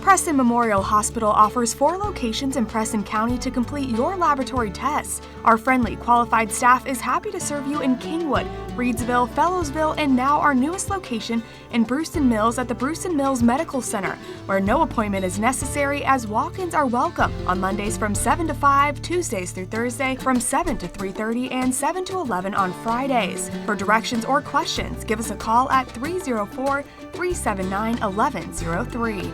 Preston Memorial Hospital offers 4 locations in Preston County to complete your laboratory tests. Our friendly, qualified staff is happy to serve you in Kingwood, Reedsville, Fellowsville, and now our newest location in Brewston Mills at the Brewston Mills Medical Center, where no appointment is necessary as walk-ins are welcome on Mondays from 7 to 5, Tuesdays through Thursday from 7 to 3:30, and 7 to 11 on Fridays. For directions or questions, give us a call at 304-379-1103.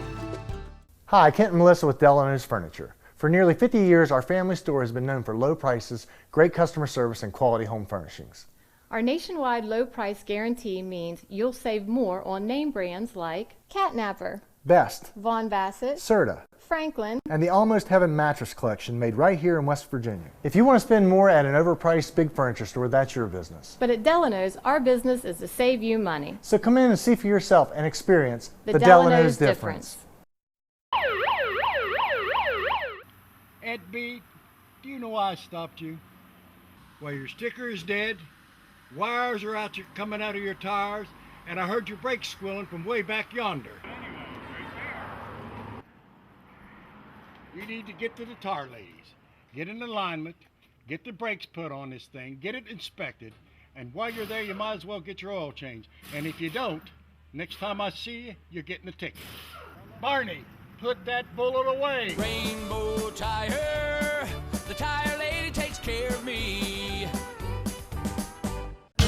Hi, Kent and Melissa with Delano's Furniture. For nearly 50 years, our family store has been known for low prices, great customer service, and quality home furnishings. Our nationwide low price guarantee means you'll save more on name brands like Catnapper, Best, Von Bassett, Serta, Franklin, and the Almost Heaven mattress collection made right here in West Virginia. If you want to spend more at an overpriced big furniture store, that's your business. but at Delano's, our business is to save you money. So come in and see for yourself and experience The Delano's Delano's difference. Ed B, do you know why I stopped you? Well, your sticker is dead, wires are coming out of your tires, and I heard your brakes squealing from way back yonder. You need to get to the tire ladies, get in alignment, get the brakes put on this thing, get it inspected, and while you're there, you might as well get your oil changed. And if you don't, next time I see you, you're getting a ticket. Barney, put that bullet away. Rainbow Tire, the tire lady takes care of me.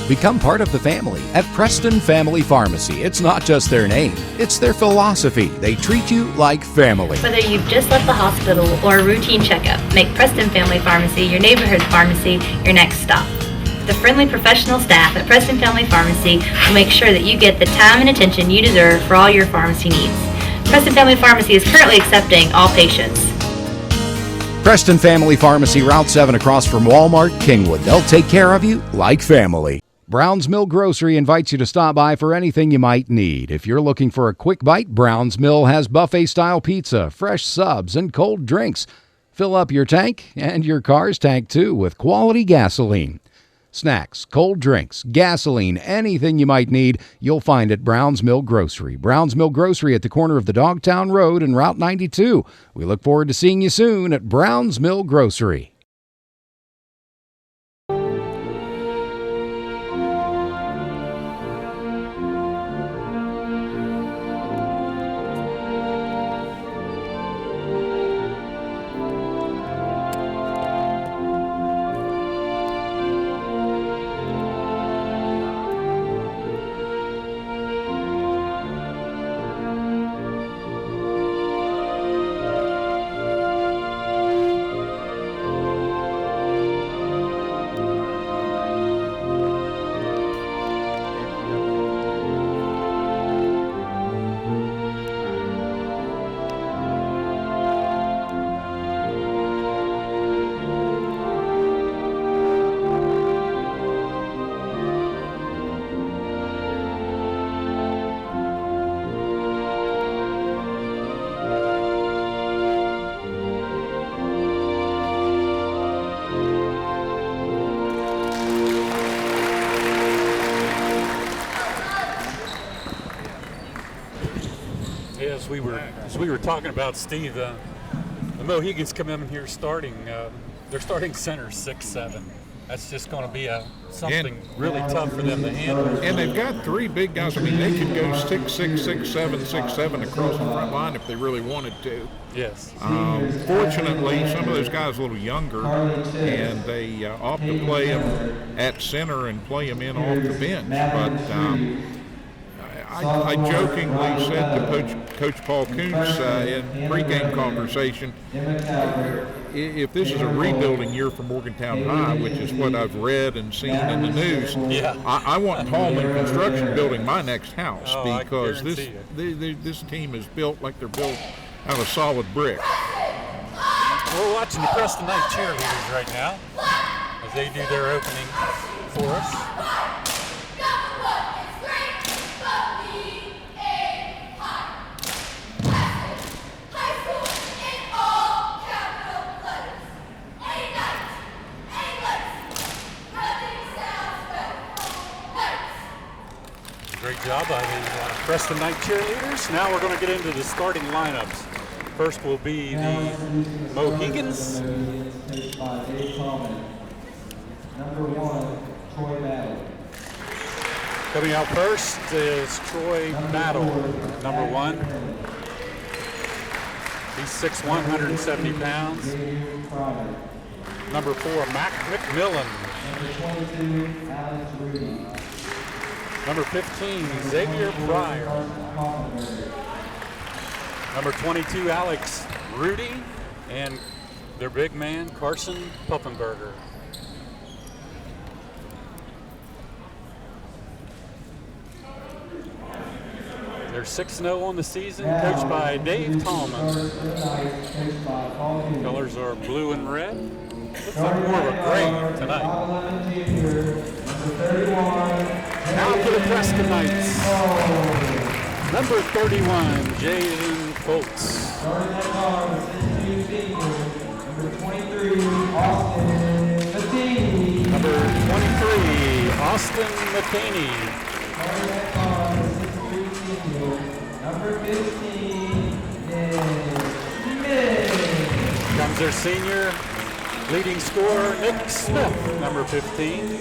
Become part of the family at Preston Family Pharmacy. It's not just their name, it's their philosophy. They treat you like family. Whether you've just left the hospital or a routine checkup, make Preston Family Pharmacy your neighborhood pharmacy your next stop. The friendly professional staff at Preston Family Pharmacy will make sure that you get the time and attention you deserve for all your pharmacy needs. Preston Family Pharmacy is currently accepting all patients. Preston Family Pharmacy, Route 7 across from Walmart, Kingwood. They'll take care of you like family. Brown's Mill Grocery invites you to stop by for anything you might need. If you're looking for a quick bite, Brown's Mill has buffet-style pizza, fresh subs, and cold drinks. Fill up your tank and your car's tank, too, with quality gasoline. Snacks, cold drinks, gasoline, anything you might need, you'll find at Brown's Mill Grocery. Brown's Mill Grocery at the corner of the Dogtown Road and Route 92. We look forward to seeing you soon at Brown's Mill Grocery. As we were talking about, Steve, the Mohegans come in here starting. They're starting center 6'7". That's just going to be something really tough for them to handle. And they've got 3 big guys. I mean, they could go 6'6", 6'7", 6'7" across the front line if they really wanted to. Yes. Fortunately, some of those guys are a little younger, and they opt to play them at center and play them in off the bench. But I jokingly said to Coach Paul Koontz in pregame conversation, if this is a rebuilding year for Morgantown High, which is what I've read and seen in the news, I want Tallman Construction building my next house, because this team is built like they're built out of solid brick. We're watching the Preston Knight cheerleaders right now as they do their opening for us. Great job by the Preston Knight cheerleaders. Now we're going to get into the starting lineups. First will be the Mohegans. Coming out first is Troy Battle, number 1. He's 6'1", 170 pounds. Number 4, Mac McMillan. Number 15, Xavier Pryor. Number 22, Alex Rudy, and their big man, Carson Puffenberger. They're 6-0 on the season, coached by Dave Tallman. Colors are blue and red. Looks like more of a gray tonight. Now for the Preston Knights. Number 31, Jaden Foltz. Number 23, Austin McCaney. Number 15 comes their senior leading scorer, Nick Smith, number 15.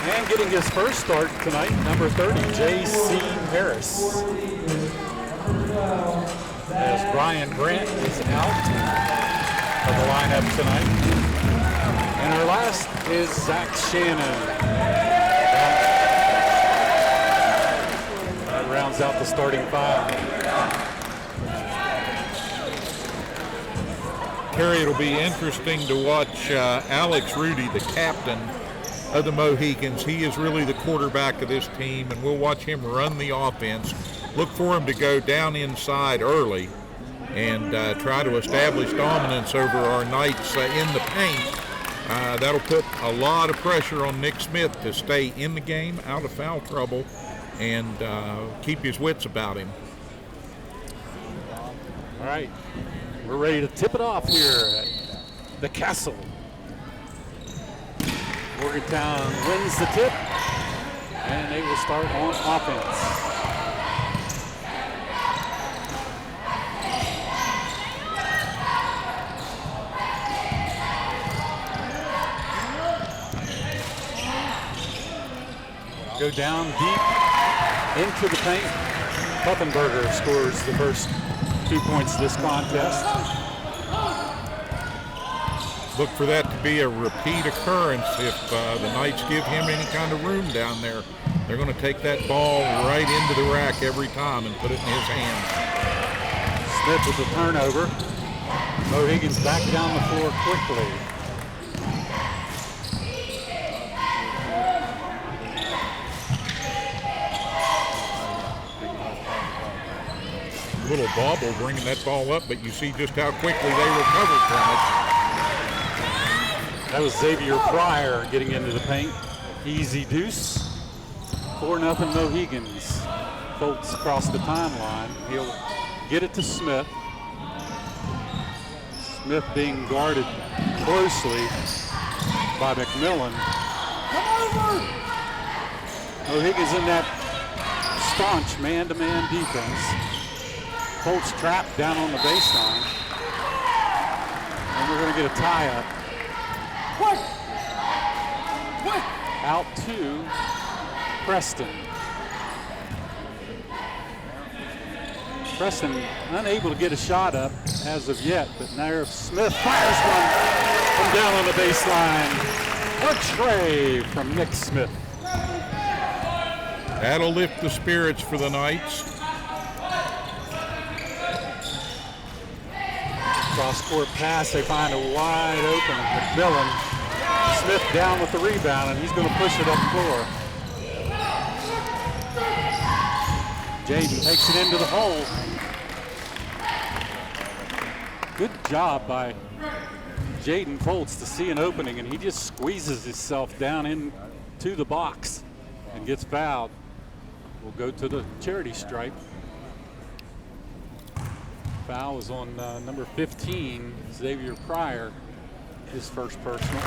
And getting his first start tonight, number 30, J.C. Harris. As Brian Grant is out of the lineup tonight. And our last is Zach Shannon. That rounds out the starting 5. Terry, it'll be interesting to watch Alex Rudy, the captain of the Mohegans. He is really the quarterback of this team, and we'll watch him run the offense. Look for him to go down inside early and try to establish dominance over our Knights in the paint. That'll put a lot of pressure on Nick Smith to stay in the game, out of foul trouble, and keep his wits about him. All right, we're ready to tip it off here at the Castle. Morgantown wins the tip, and they will start on offense. Go down deep into the paint. Puffenberger scores the first 2 points of this contest. Look for that to be a repeat occurrence if the Knights give him any kind of room down there. They're going to take that ball right into the rack every time and put it in his hands. Smith with the turnover. Mohegans back down the floor quickly. Little bobble bringing that ball up, but you see just how quickly they recovered from it. That was Xavier Pryor getting into the paint. Easy deuce. 4-0 Mohegans. Foltz across the timeline. He'll get it to Smith. Smith being guarded closely by McMillan. Mohegans in that staunch man-to-man defense. Foltz trapped down on the baseline. And we're going to get a tie-up. Out to Preston. Preston unable to get a shot up as of yet, but now Smith fires one from down on the baseline. A tray from Nick Smith. That'll lift the spirits for the Knights. Cross-court pass, they find a wide open McMillan. Smith down with the rebound, and he's going to push it up floor. Jaden takes it into the hole. Good job by Jaden Foltz to see an opening, and he just squeezes himself down into the box and gets fouled. We'll go to the charity stripe. Foul was on number 15, Xavier Pryor, his first personal.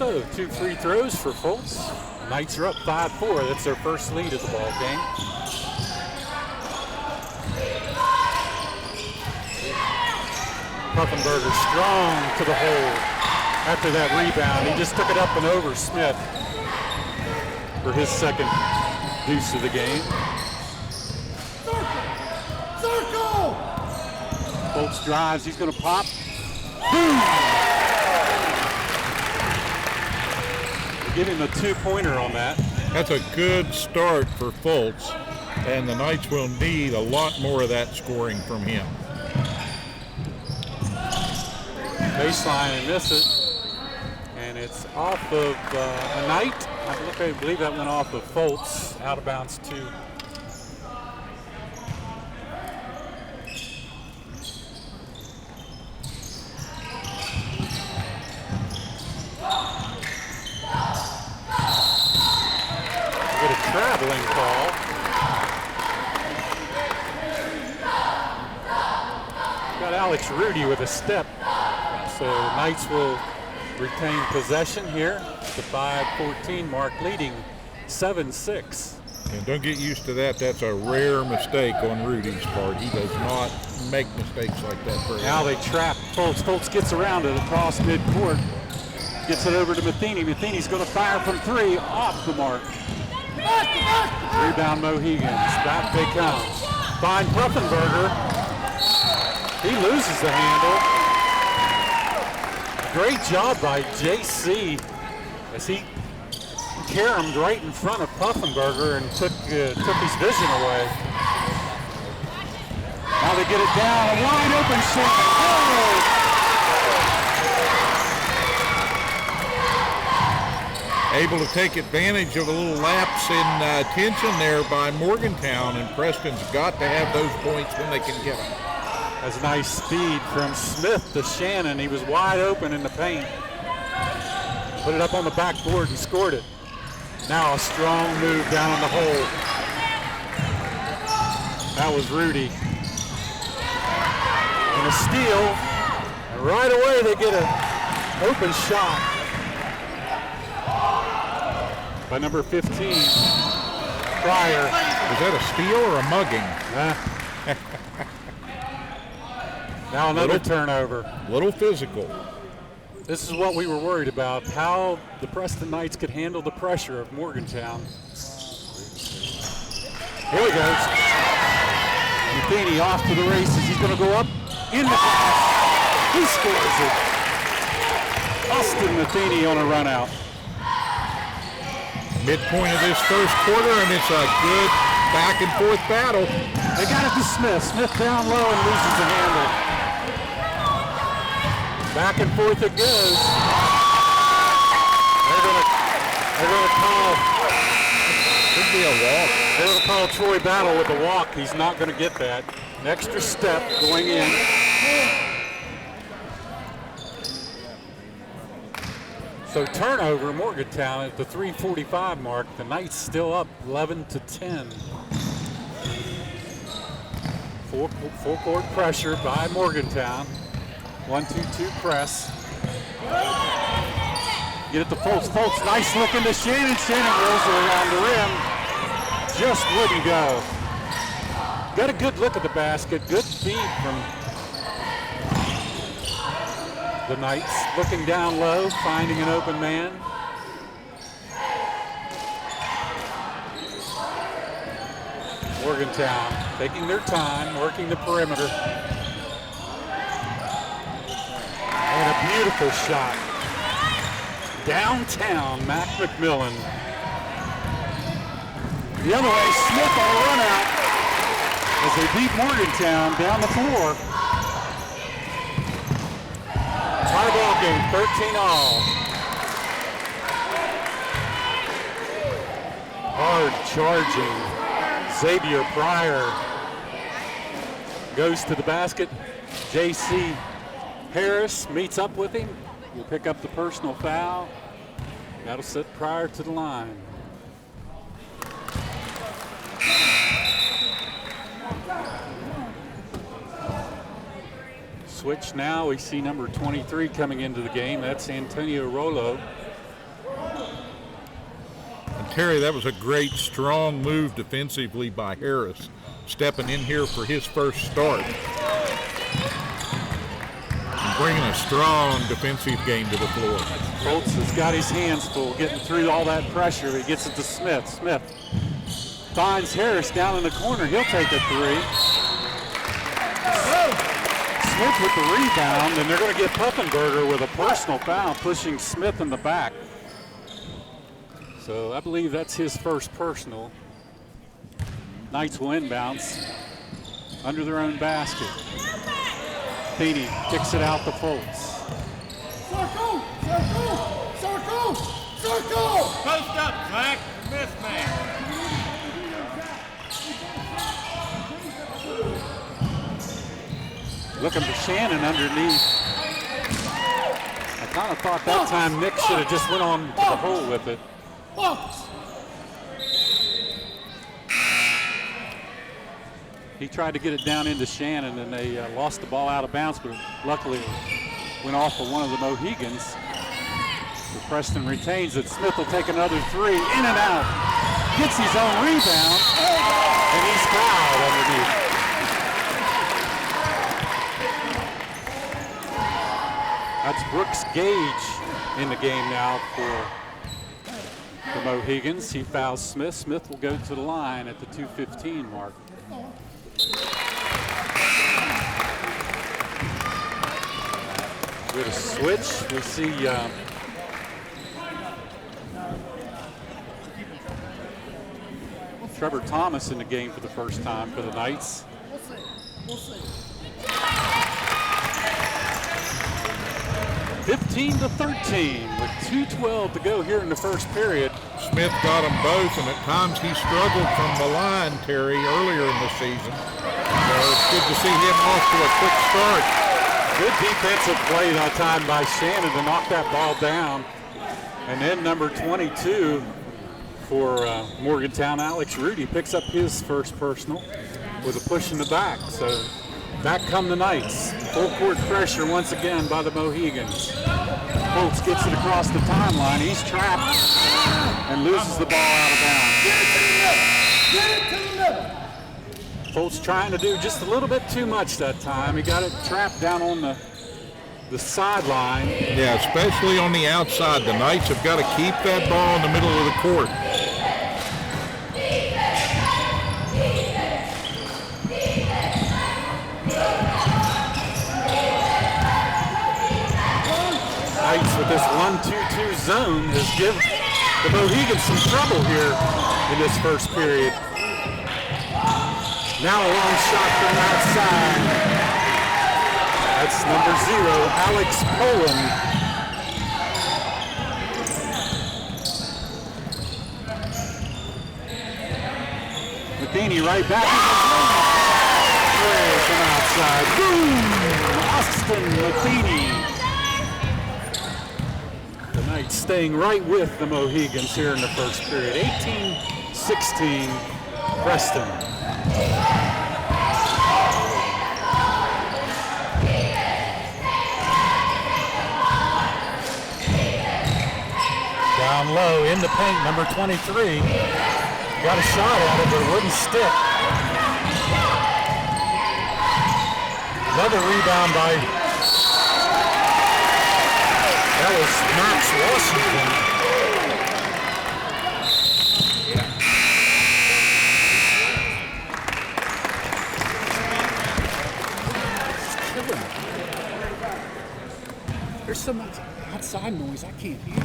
also 2 free throws for Foltz. Knights are up 5-4. That's their first lead of the ball game. Puffenberger strong to the hole after that rebound. He just took it up and over Smith for his second deuce of the game. Circle! Foltz drives, he's gonna pop. Boom! Give him a 2-pointer on that. That's a good start for Foltz, and the Knights will need a lot more of that scoring from him. Baseline and miss it. And it's off of a Knight. I believe that went off of Foltz, out of bounds 2. Get a traveling call. Got Alex Rudy with a step. So Knights will retain possession here. The 5:14 mark, leading 7-6. And don't get used to that. That's a rare mistake on Rudy's part. He does not make mistakes like that very Now they trap Foltz. Foltz gets around it across midcourt. Gets it over to Matheny. Matheny's going to fire from 3, off the mark. Rebound Mohegans. Back they come. Find Puffenberger. He loses the handle. Great job by JC as he caromed right in front of Puffenberger and took his vision away. Now they get it down. A wide open shot. Oh! able to take advantage of a little lapse in tension there by Morgantown, and Preston's got to have those points when they can get them. That's nice speed from Smith to Shannon. He was wide open in the paint. Put it up on the backboard and scored it. Now a strong move down the hole. That was Rudy. And a steal. And right away they get an open shot by number 15, Pryor. Was that a steal or a mugging? Now another turnover. Little physical. This is what we were worried about, how the Preston Knights could handle the pressure of Morgantown. Here he goes. Matheny off to the races. He's going to go up in the pass. He scores it. Austin Matheny on a run out. Midpoint of this first quarter, and it's a good back and forth battle. They got it to Smith. Smith down low and loses the handle. Back and forth it goes. They're going to call. Could be a walk. They're going to call Troy Battle with a walk. He's not going to get that. An extra step going in. So turnover, Morgantown at the 3:45 mark. The Knights still up 11-10. Full court pressure by Morgantown. 1-2-2 press. Get it to Foltz. Foltz, nice look into Shannon. Shannon rolls it around the rim. Just wouldn't go. Got a good look at the basket. Good feed from the Knights. Looking down low, finding an open man. Morgantown taking their time, working the perimeter. And a beautiful shot. Downtown, Mac McMillan. The other way, Smith on a run out as they beat Morgantown down the floor. Tie ball game, 13-all. Hard charging. Xavier Pryor goes to the basket. J.C. Harris meets up with him. Will pick up the personal foul. That'll set Pryor to the line. Switch now. We see number 23 coming into the game. That's Antonio Rollo. Terry, that was a great, strong move defensively by Harris, stepping in here for his first start. And bringing a strong defensive game to the floor. Koontz has got his hands full, getting through all that pressure. He gets it to Smith. Smith finds Harris down in the corner. He'll take a three. Smith with the rebound, and they're going to get Puffenberger with a personal foul, pushing Smith in the back. So I believe that's his first personal. Knights will inbounds under their own basket. Feeney kicks it out to Fultz. Circle! Circle! Circle! Circle! Post up, Zach. Miss man. Looking for Shannon underneath. I kind of thought that time Nick should have just went on to the hole with it. He tried to get it down into Shannon, and they lost the ball out of bounds, but luckily went off of one of the Mohegans. So Preston retains it. Smith will take another three, in and out. Gets his own rebound, and he's fouled underneath. That's Brooks Gage in the game now for the Mohegans. He fouls Smith. Smith will go to the line at the 2:15 mark. With a switch, we see Trevor Thomas in the game for the first time for the Knights. We'll see. 15-13 with 2:12 to go here in the first period. Smith got them both, and at times he struggled from the line, Terry, earlier in the season. So it's good to see him off to a quick start. Good defensive play that time by Shannon to knock that ball down. And then number 22 for Morgantown, Alex Rudy, picks up his first personal with a push in the back. So back come the Knights. Full court pressure once again by the Mohegans. Koontz gets it across the timeline. He's trapped and loses the ball out of bounds. Get it to the middle. Get it to the middle. Koontz trying to do just a little bit too much that time. He got it trapped down on the sideline. Yeah, especially on the outside. The Knights have got to keep that ball in the middle of the court. Knights with this 1-2-2 zone has given the Mohegans some trouble here in this first period. Now a long shot from outside. That's number 0, Alex Poland. Matheny right back. From outside. Boom! Austin Matheny. The Knights staying right with the Mohegans here in the first period. 18-16, Preston. Down low in the paint, number 23. Got a shot at it, but it wouldn't stick. Another rebound by, that was Max Washington. There's so much outside noise I can't hear.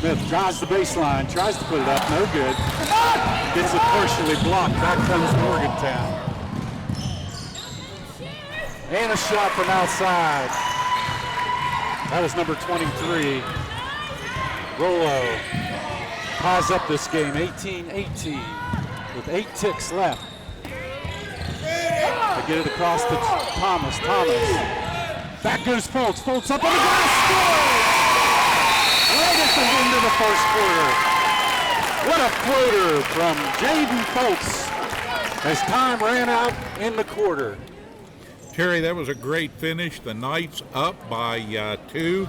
Smith drives the baseline, tries to put it up, no good. Gets it partially blocked. Back comes Morgantown. And a shot from outside. That was number 23. Rollo ties up this game, 18-18, with 8 ticks left. They get it across to Thomas. Back goes Fultz. Fultz up on the glass, score! Right at the end of the first quarter. What a floater from Jaden Foltz as time ran out in the quarter. Terry, that was a great finish. The Knights up by 2,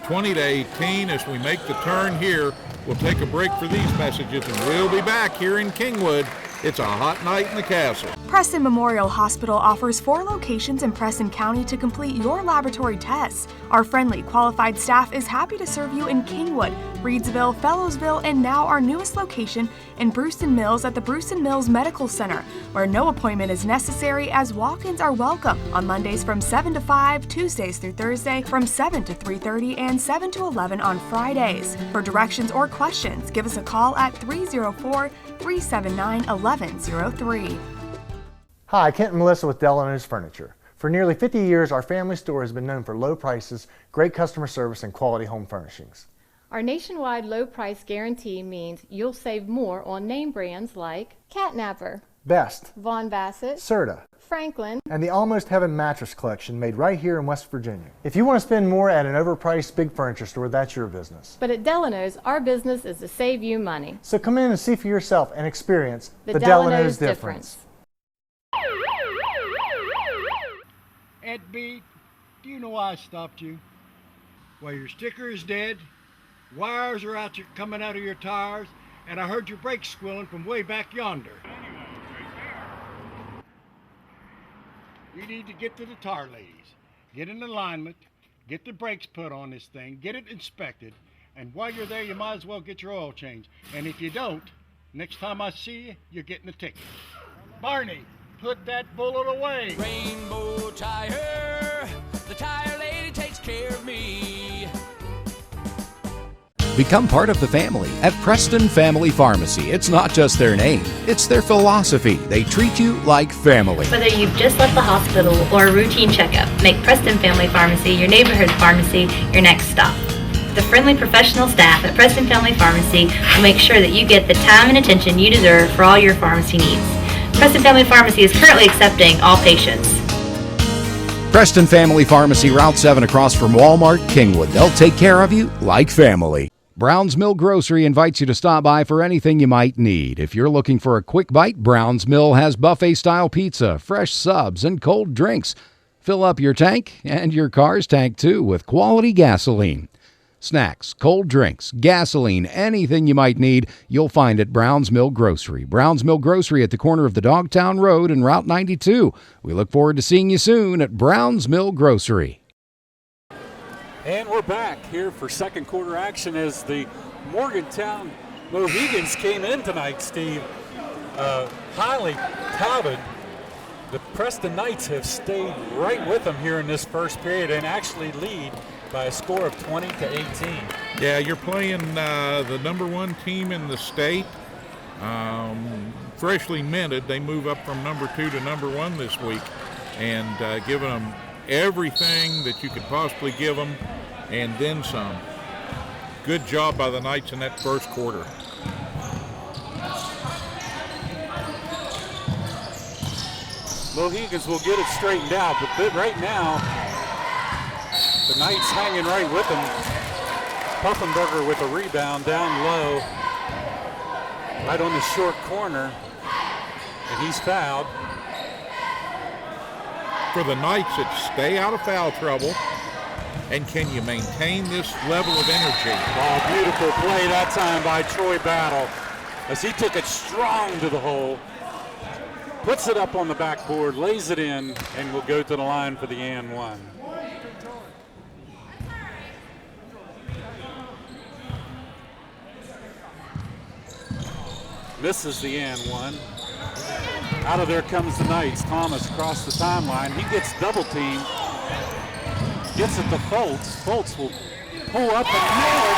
20-18. As we make the turn here, we'll take a break for these messages, and we'll be back here in Kingwood. It's a hot night in the castle. Preston Memorial Hospital offers 4 locations in Preston County to complete your laboratory tests. Our friendly, qualified staff is happy to serve you in Kingwood, Reedsville, Fellowsville, and now our newest location in Brewston Mills at the Brewston Mills Medical Center, where no appointment is necessary as walk-ins are welcome on Mondays from 7 to 5, Tuesdays through Thursday from 7 to 3:30, and 7 to 11 on Fridays. For directions or questions, give us a call at 304-379-1103. Hi, Kent and Melissa with Delano's Furniture. For nearly 50 years, our family store has been known for low prices, great customer service, and quality home furnishings. Our nationwide low price guarantee means you'll save more on name brands like Catnapper, Best, Von Bassett, Serta, Franklin, and the Almost Heaven mattress collection made right here in West Virginia. If you want to spend more at an overpriced big furniture store, that's your business. But at Delano's, our business is to save you money. So come in and see for yourself and experience the Delano's difference. Ed B, do you know why I stopped you? Well, your sticker is dead, wires are coming out of your tires, and I heard your brakes squealing from way back yonder. You need to get to the tire ladies, get in alignment, get the brakes put on this thing, get it inspected, and while you're there, you might as well get your oil changed. And if you don't, next time I see you, you're getting a ticket. Barney, put that bullet away. Rainbow Tire, the tire lady takes care of me. Become part of the family at Preston Family Pharmacy. It's not just their name, it's their philosophy. They treat you like family. Whether you've just left the hospital or a routine checkup, make Preston Family Pharmacy your neighborhood pharmacy your next stop. The friendly professional staff at Preston Family Pharmacy will make sure that you get the time and attention you deserve for all your pharmacy needs. Preston Family Pharmacy is currently accepting all patients. Preston Family Pharmacy, Route 7 across from Walmart, Kingwood. They'll take care of you like family. Brown's Mill Grocery invites you to stop by for anything you might need. If you're looking for a quick bite, Brown's Mill has buffet-style pizza, fresh subs, and cold drinks. Fill up your tank and your car's tank, too, with quality gasoline. Snacks, cold drinks, gasoline, anything you might need, you'll find at Brown's Mill Grocery. Brown's Mill Grocery at the corner of the Dogtown Road and Route 92. We look forward to seeing you soon at Brown's Mill Grocery. And we're back here for second quarter action as the Morgantown Mohegans came in tonight, Steve. Highly touted. The Preston Knights have stayed right with them here in this first period and actually lead by a score of 20-18. Yeah, you're playing the number 1 team in the state. Freshly minted, they move up from number 2 to number 1 this week, and giving them everything that you could possibly give them, and then some. Good job by the Knights in that first quarter. Mohegans will get it straightened out, but right now, the Knights hanging right with them. Puffenberger with a rebound down low, right on the short corner, and he's fouled. For the Knights, it's stay out of foul trouble, and can you maintain this level of energy? Oh, beautiful play that time by Troy Battle as he took it strong to the hole, puts it up on the backboard, lays it in, and will go to the line for the and one. Misses the and one. Out of there comes the Knights. Thomas across the timeline. He gets double teamed. Gets it to Foltz. Foltz will pull up and nail it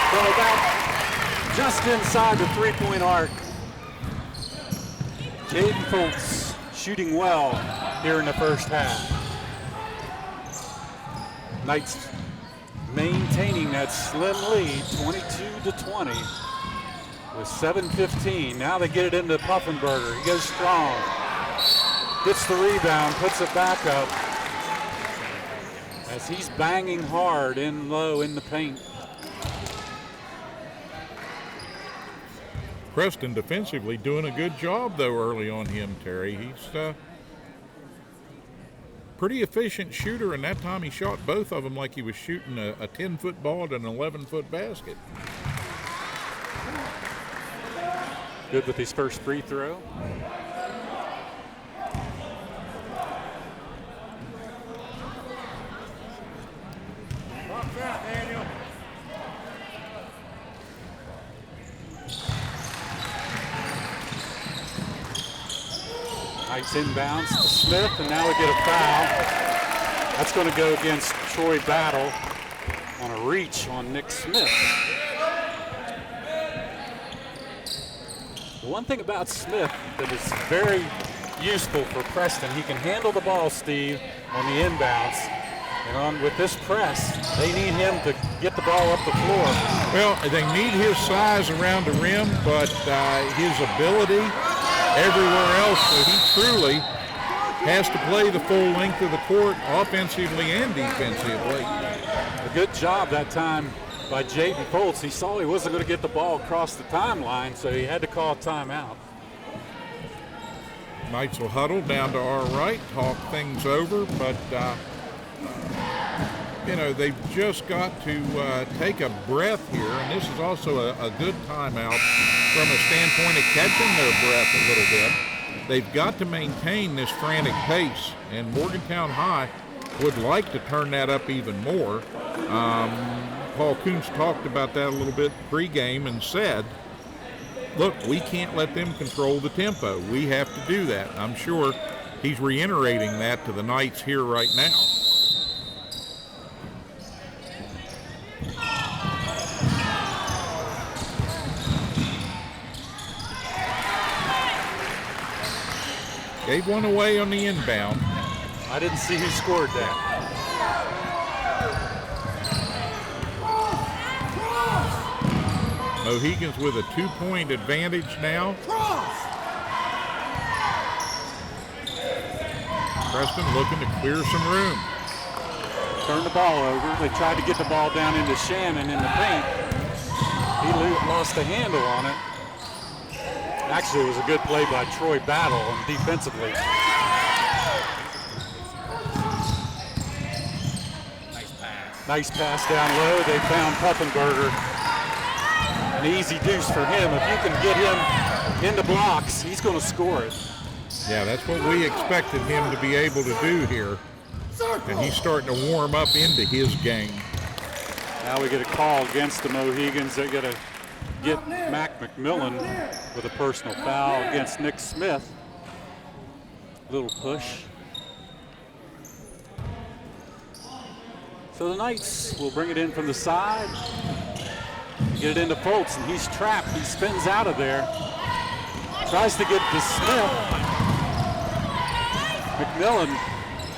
from about just inside the three-point arc. Jaden Foltz shooting well here in the first half. Knights maintaining that slim lead, 22-20. With 7:15, now they get it into Puffenberger. He goes strong, gets the rebound, puts it back up as he's banging hard in low in the paint. Preston defensively doing a good job, though, early on him, Terry. He's pretty efficient shooter, and that time he shot both of them like he was shooting a 10-foot ball at an 11-foot basket. Good with his first free throw. Nice inbounds to Smith, and now we get a foul. That's going to go against Troy Battle on a reach on Nick Smith. The one thing about Smith that is very useful for Preston, he can handle the ball, Steve, on the inbounds. And with this press, they need him to get the ball up the floor. Well, they need his size around the rim, but his ability everywhere else, so he truly has to play the full length of the court offensively and defensively. A good job that time by Jaden Foltz. He saw he wasn't going to get the ball across the timeline, so he had to call a timeout. Knights will huddle down to our right, talk things over, but you know, they've just got to take a breath here, and this is also a good timeout from a standpoint of catching their breath a little bit. They've got to maintain this frantic pace, and Morgantown High would like to turn that up even more. Paul Koontz talked about that a little bit pregame and said, look, we can't let them control the tempo. We have to do that. I'm sure he's reiterating that to the Knights here right now. Gave one away on the inbound. I didn't see who scored that. Mohegans with a 2-point advantage now. Preston looking to clear some room. Turned the ball over. They tried to get the ball down into Shannon in the paint. He lost the handle on it. Actually, it was a good play by Troy Battle and defensively. Nice pass down low. They found Pufenberger. An easy deuce for him. If you can get him into blocks, he's going to score it. Yeah, that's what we expected him to be able to do here. And he's starting to warm up into his game. Now we get a call against the Mohegans. They got to get Mac McMillan with a personal foul against Nick Smith. Little push. So the Knights will bring it in from the side. Get it into Foltz, and he's trapped. He spins out of there. Tries to get to Smith. McMillan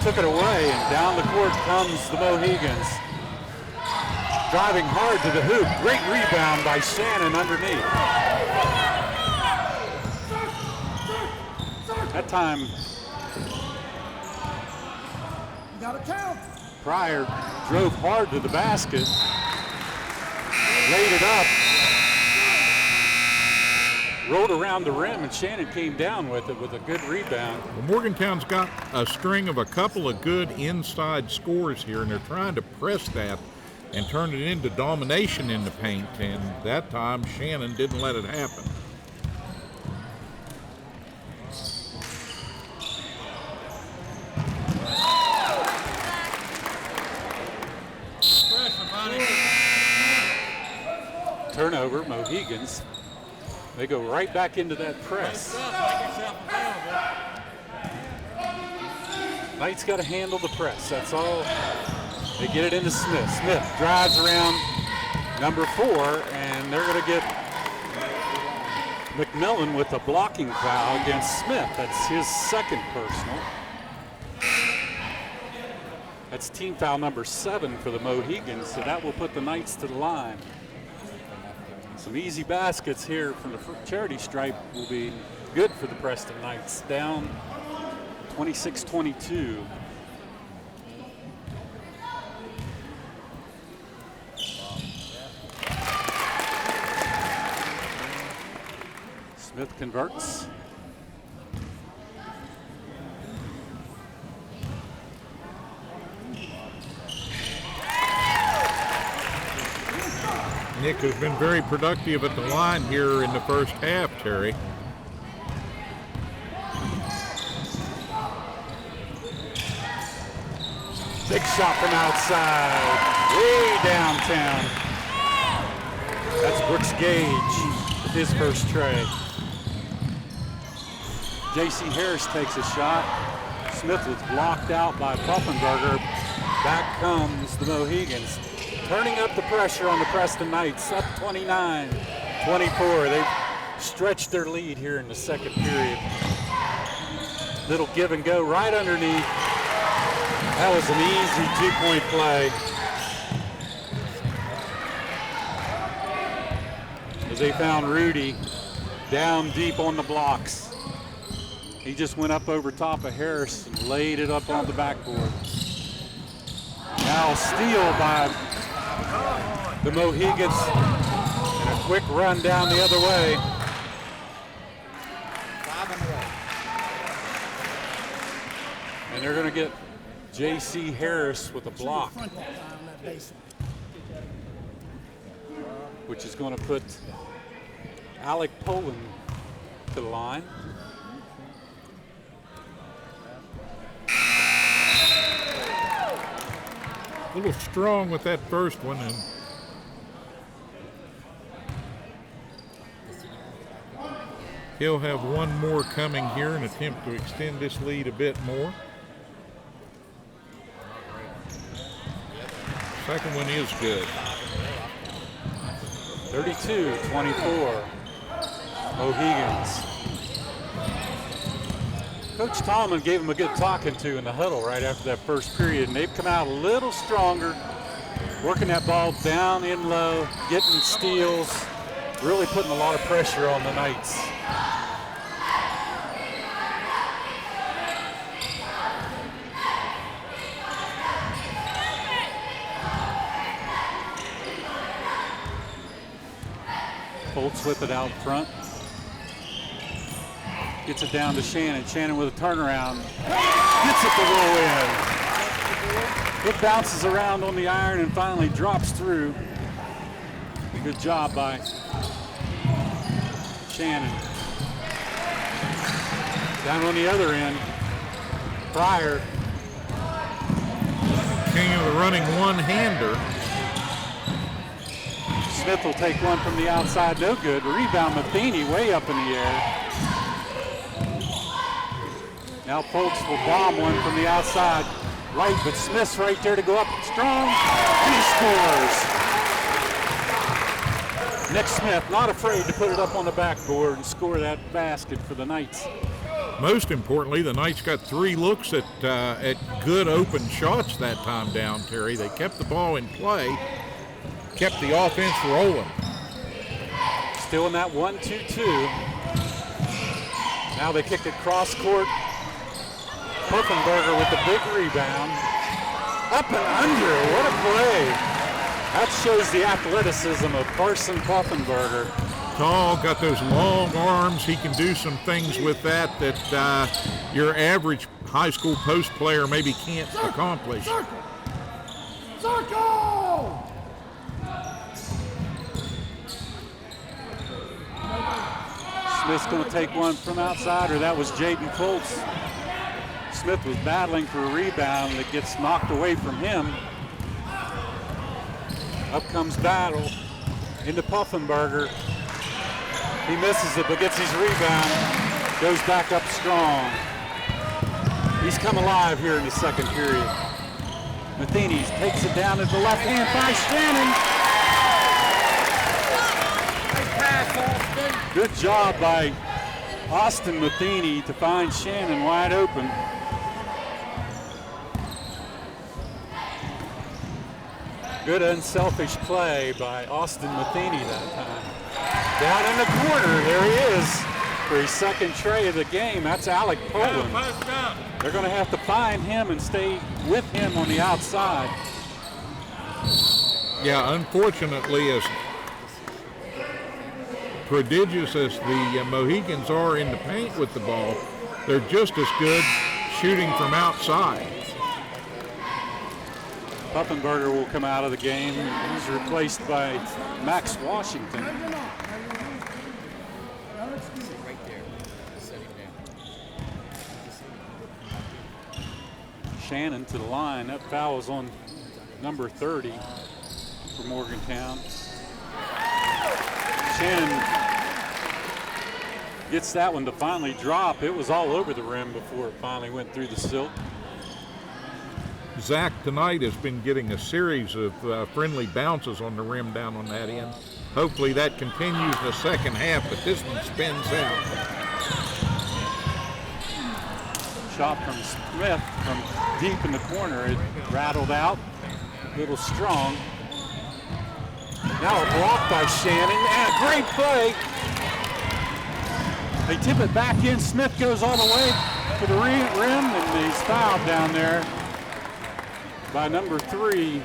took it away, and down the court comes the Mohegans. Driving hard to the hoop. Great rebound by Shannon underneath. That time, Pryor drove hard to the basket, laid it up, rolled around the rim, and Shannon came down with it with a good rebound. Well, Morgantown's got a string of a couple of good inside scores here, and they're trying to press that and turn it into domination in the paint, and that time Shannon didn't let it happen. Turnover, Mohegans. They go right back into that press. Knights got to handle the press, that's all. They get it into Smith. Smith drives around number 4, and they're going to get McMillan with a blocking foul against Smith. That's his second personal. That's team foul number 7 for the Mohegans, so that will put the Knights to the line. Some easy baskets here from the charity stripe will be good for the Preston Knights. Down 26-22. Smith converts. Nick has been very productive at the line here in the first half, Terry. Big shot from outside, way downtown. That's Brooks Gage with his first tray. J.C. Harris takes a shot. Smith was blocked out by Puffenberger. Back comes the Mohegans, turning up the pressure on the Preston Knights, up 29-24. They've stretched their lead here in the second period. Little give and go right underneath. That was an easy two-point play. As they found Rudy down deep on the blocks. He just went up over top of Harris and laid it up on the backboard. Now a steal by the Mohegans and a quick run down the other way. And they're going to get J.C. Harris with a block, which is going to put Alec Poland to the line. A little strong with that first one. And he'll have one more coming here and attempt to extend this lead a bit more. Second one is good. 32-24, Mohegans. Coach Tallman gave them a good talking to in the huddle right after that first period, and they've come out a little stronger, working that ball down in low, getting steals, really putting a lot of pressure on the Knights. Foltz with it out front. Gets it down to Shannon. Shannon with a turnaround. Gets it to roll in. It bounces around on the iron and finally drops through. Good job by Shannon. Down on the other end, Pryor. King of the running one-hander. Smith will take one from the outside, no good. Rebound Matheny way up in the air. Now Foltz will bomb one from the outside. Right, but Smith's right there to go up strong, and he scores. Nick Smith not afraid to put it up on the backboard and score that basket for the Knights. Most importantly, the Knights got 3 looks at good open shots that time down, Terry. They kept the ball in play, kept the offense rolling. Still in that 1-2-2. Now they kick it cross court. Puffenberger with the big rebound. Up and under, what a play. That shows the athleticism of Carson Puffenberger. Tall, got those long arms. He can do some things with that your average high school post player maybe can't accomplish. Circle! Smith's going to take one from outside, or that was Jaden Foltz. Smith was battling for a rebound that gets knocked away from him. Up comes Battle into Puffenberger. He misses it, but gets his rebound. Goes back up strong. He's come alive here in the second period. Matheny takes it down to the left hand by Shannon. Good job by Austin Matheny to find Shannon wide open. Good unselfish play by Austin Matheny that time. Down in the corner, there he is for his second tray of the game. That's Alec Poland. They're going to have to find him and stay with him on the outside. Yeah, unfortunately, prodigious as the Mohegans are in the paint with the ball, they're just as good shooting from outside. Puffenberger will come out of the game. He's replaced by Max Washington. Shannon to the line. That foul is on number 30 for Morgantown. Shannon gets that one to finally drop. It was all over the rim before it finally went through the silk. Zach tonight has been getting a series of friendly bounces on the rim down on that end. Hopefully that continues in the second half, but this one spins out. Shot from Smith from deep in the corner. It rattled out, a little strong. Now a block by Shannon, and a great play. They tip it back in. Smith goes all the way to the rim, and he's fouled down there by number 3,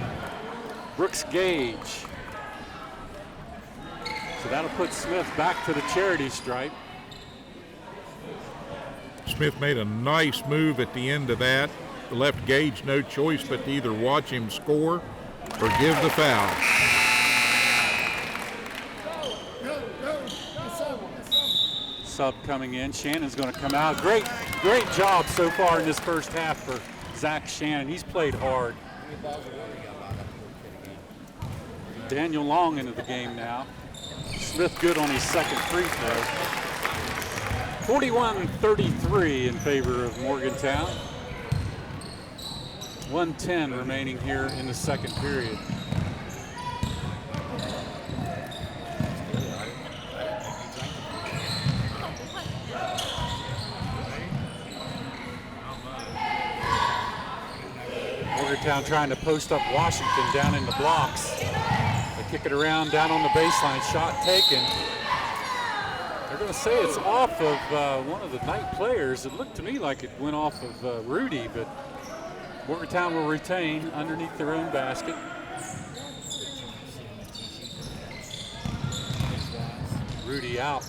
Brooks Gage. So that'll put Smith back to the charity stripe. Smith made a nice move at the end of that. Left Gage no choice but to either watch him score or give the foul. Sub coming in. Shannon's going to come out. Great job so far in this first half for Zach Shannon. He's played hard. Daniel Long into the game now. Smith good on his second free throw. 41-33 in favor of Morgantown. 1:10 remaining here in the second period. Morgantown trying to post up Washington down in the blocks. They kick it around down on the baseline. Shot taken. They're going to say it's off of one of the night players. It looked to me like it went off of Rudy, but Morgantown will retain underneath their own basket. Rudy out.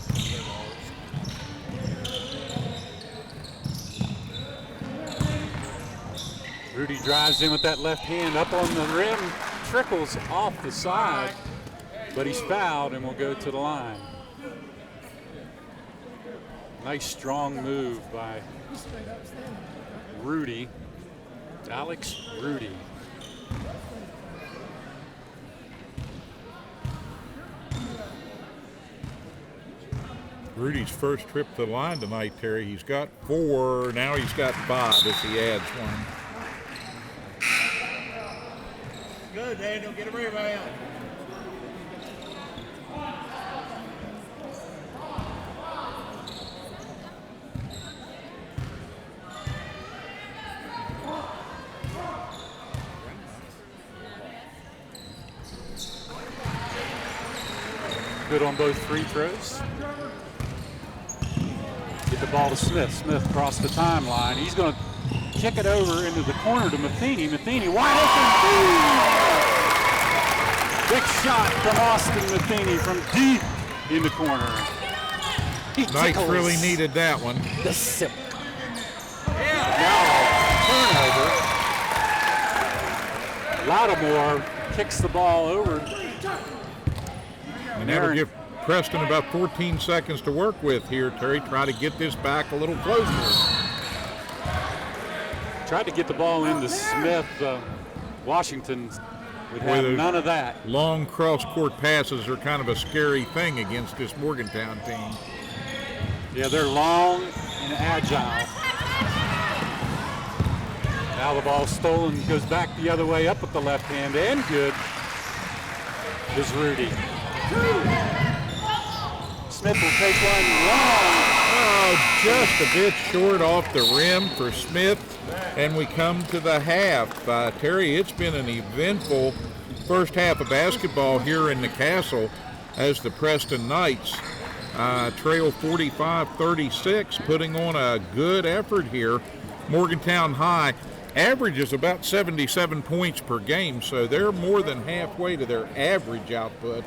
Rudy drives in with that left hand up on the rim, trickles off the side, but he's fouled and will go to the line. Nice strong move by Rudy, Alex Rudy. Rudy's first trip to the line tonight, Terry. He's got 4, now he's got 5 as he adds one. Good, Daniel. Get a rebound. Good on both free throws. Get the ball to Smith. Smith across the timeline. He's going to kick it over into the corner to Matheny. Matheny wide open. Big shot from Austin Matheny from deep in the corner. Knights really needed that one. The silk. Now turnover. Lattimore kicks the ball over. And that'll give Preston about 14 seconds to work with here, Terry. Try to get this back a little closer. Tried to get the ball into Smith. Washington would have none of that. Long cross-court passes are kind of a scary thing against this Morgantown team. Yeah, they're long and agile. Now the ball stolen, goes back the other way up with the left hand, and good is Rudy. Smith will take one long. Oh, just a bit short off the rim for Smith. And we come to the half. Terry, it's been an eventful first half of basketball here in the Castle as the Preston Knights trail 45-36, putting on a good effort here. Morgantown High averages about 77 points per game, so they're more than halfway to their average output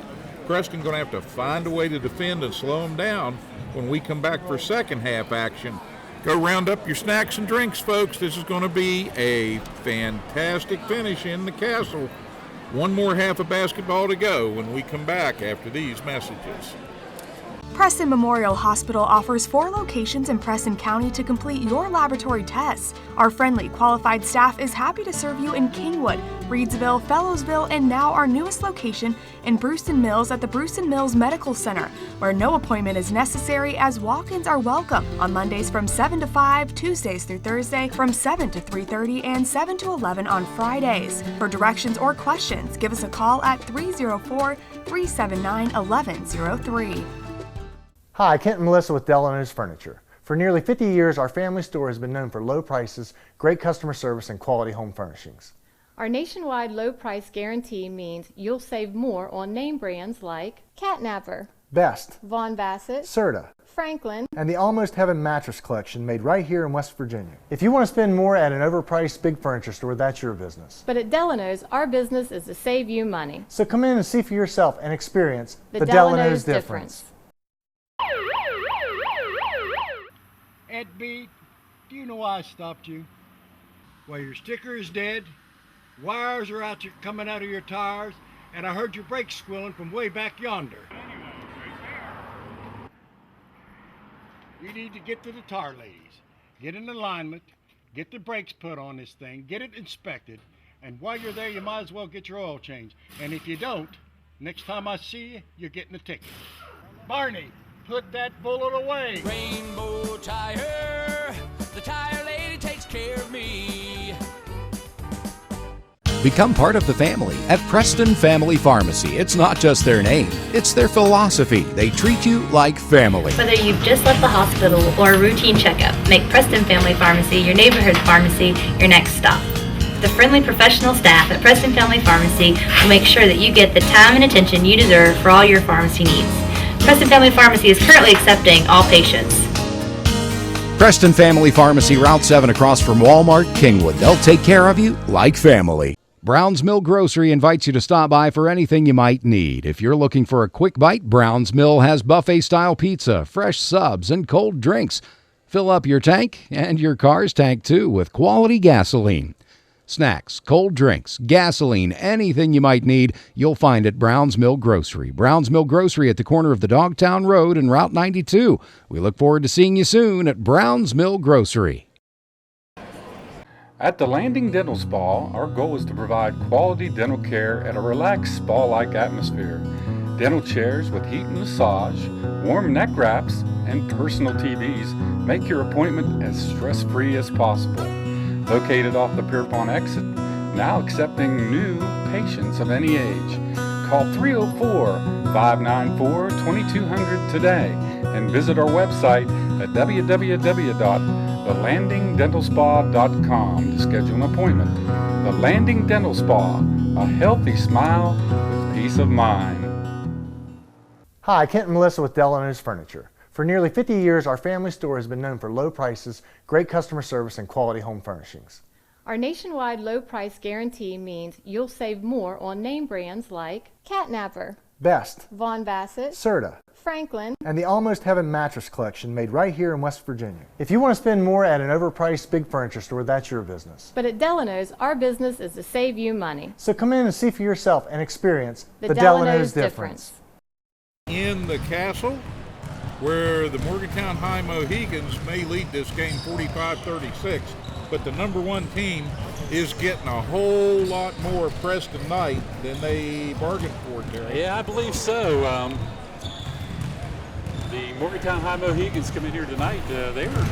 Preston going to have to find a way to defend and slow them down when we come back for second half action. Go round up your snacks and drinks, folks. This is going to be a fantastic finish in the castle. One more half of basketball to go when we come back after these messages. Preston Memorial Hospital offers 4 locations in Preston County to complete your laboratory tests. Our friendly, qualified staff is happy to serve you in Kingwood, Reedsville, Fellowsville, and now our newest location in Brewston Mills at the Brewston Mills Medical Center, where no appointment is necessary as walk-ins are welcome on Mondays from 7 to 5, Tuesdays through Thursday from 7 to 3:30, and 7 to 11 on Fridays. For directions or questions, give us a call at 304-379-1103. Hi, Kent and Melissa with Delano's Furniture. For nearly 50 years, our family store has been known for low prices, great customer service, and quality home furnishings. Our nationwide low price guarantee means you'll save more on name brands like Catnapper, Best, Von Bassett, Serta, Franklin, and the Almost Heaven mattress collection made right here in West Virginia. If you want to spend more at an overpriced big furniture store, that's your business. But at Delano's, our business is to save you money. So come in and see for yourself and experience the Delano's difference. Ed B, do you know why I stopped you? Well, your sticker is dead, wires are coming out of your tires, and I heard your brakes squealing from way back yonder. You need to get to the tire ladies, get in alignment, get the brakes put on this thing, get it inspected, and while you're there, you might as well get your oil changed. And if you don't, next time I see you, you're getting a ticket. Barney, put that bullet away. Rainbow Tire, the tire lady takes care of me. Become part of the family at Preston Family Pharmacy. It's not just their name, it's their philosophy. They treat you like family. Whether you've just left the hospital or a routine checkup, make Preston Family Pharmacy your neighborhood pharmacy your next stop. The friendly professional staff at Preston Family Pharmacy will make sure that you get the time and attention you deserve for all your pharmacy needs. Preston Family Pharmacy is currently accepting all patients. Preston Family Pharmacy, Route 7 across from Walmart, Kingwood. They'll take care of you like family. Brown's Mill Grocery invites you to stop by for anything you might need. If you're looking for a quick bite, Brown's Mill has buffet-style pizza, fresh subs, and cold drinks. Fill up your tank and your car's tank, too, with quality gasoline. Snacks, cold drinks, gasoline, anything you might need, you'll find at Brown's Mill Grocery. Brown's Mill Grocery at the corner of the Dogtown Road and Route 92. We look forward to seeing you soon at Brown's Mill Grocery. At the Landing Dental Spa, our goal is to provide quality dental care at a relaxed spa-like atmosphere. Dental chairs with heat and massage, warm neck wraps, and personal TVs make your appointment as stress-free as possible. Located off the Pierpont exit, now accepting new patients of any age. Call 304-594-2200 today and visit our website at www.thelandingdentalspa.com to schedule an appointment. The Landing Dental Spa, a healthy smile with peace of mind. Hi, Kent and Melissa with Delano's Furniture. For nearly 50 years, our family store has been known for low prices, great customer service, and quality home furnishings. Our nationwide low price guarantee means you'll save more on name brands like Catnapper, Best, Von Bassett, Serta, Franklin, and the Almost Heaven mattress collection made right here in West Virginia. If you want to spend more at an overpriced big furniture store, that's your business. But at Delano's, our business is to save you money. So come in and see for yourself and experience the Delano's difference. In the castle, where the Morgantown High Mohegans may lead this game 45-36, but the number one team is getting a whole lot more Preston night than they bargained for, Terry. Yeah, I believe so. The Morgantown High Mohegans come in here tonight. They were,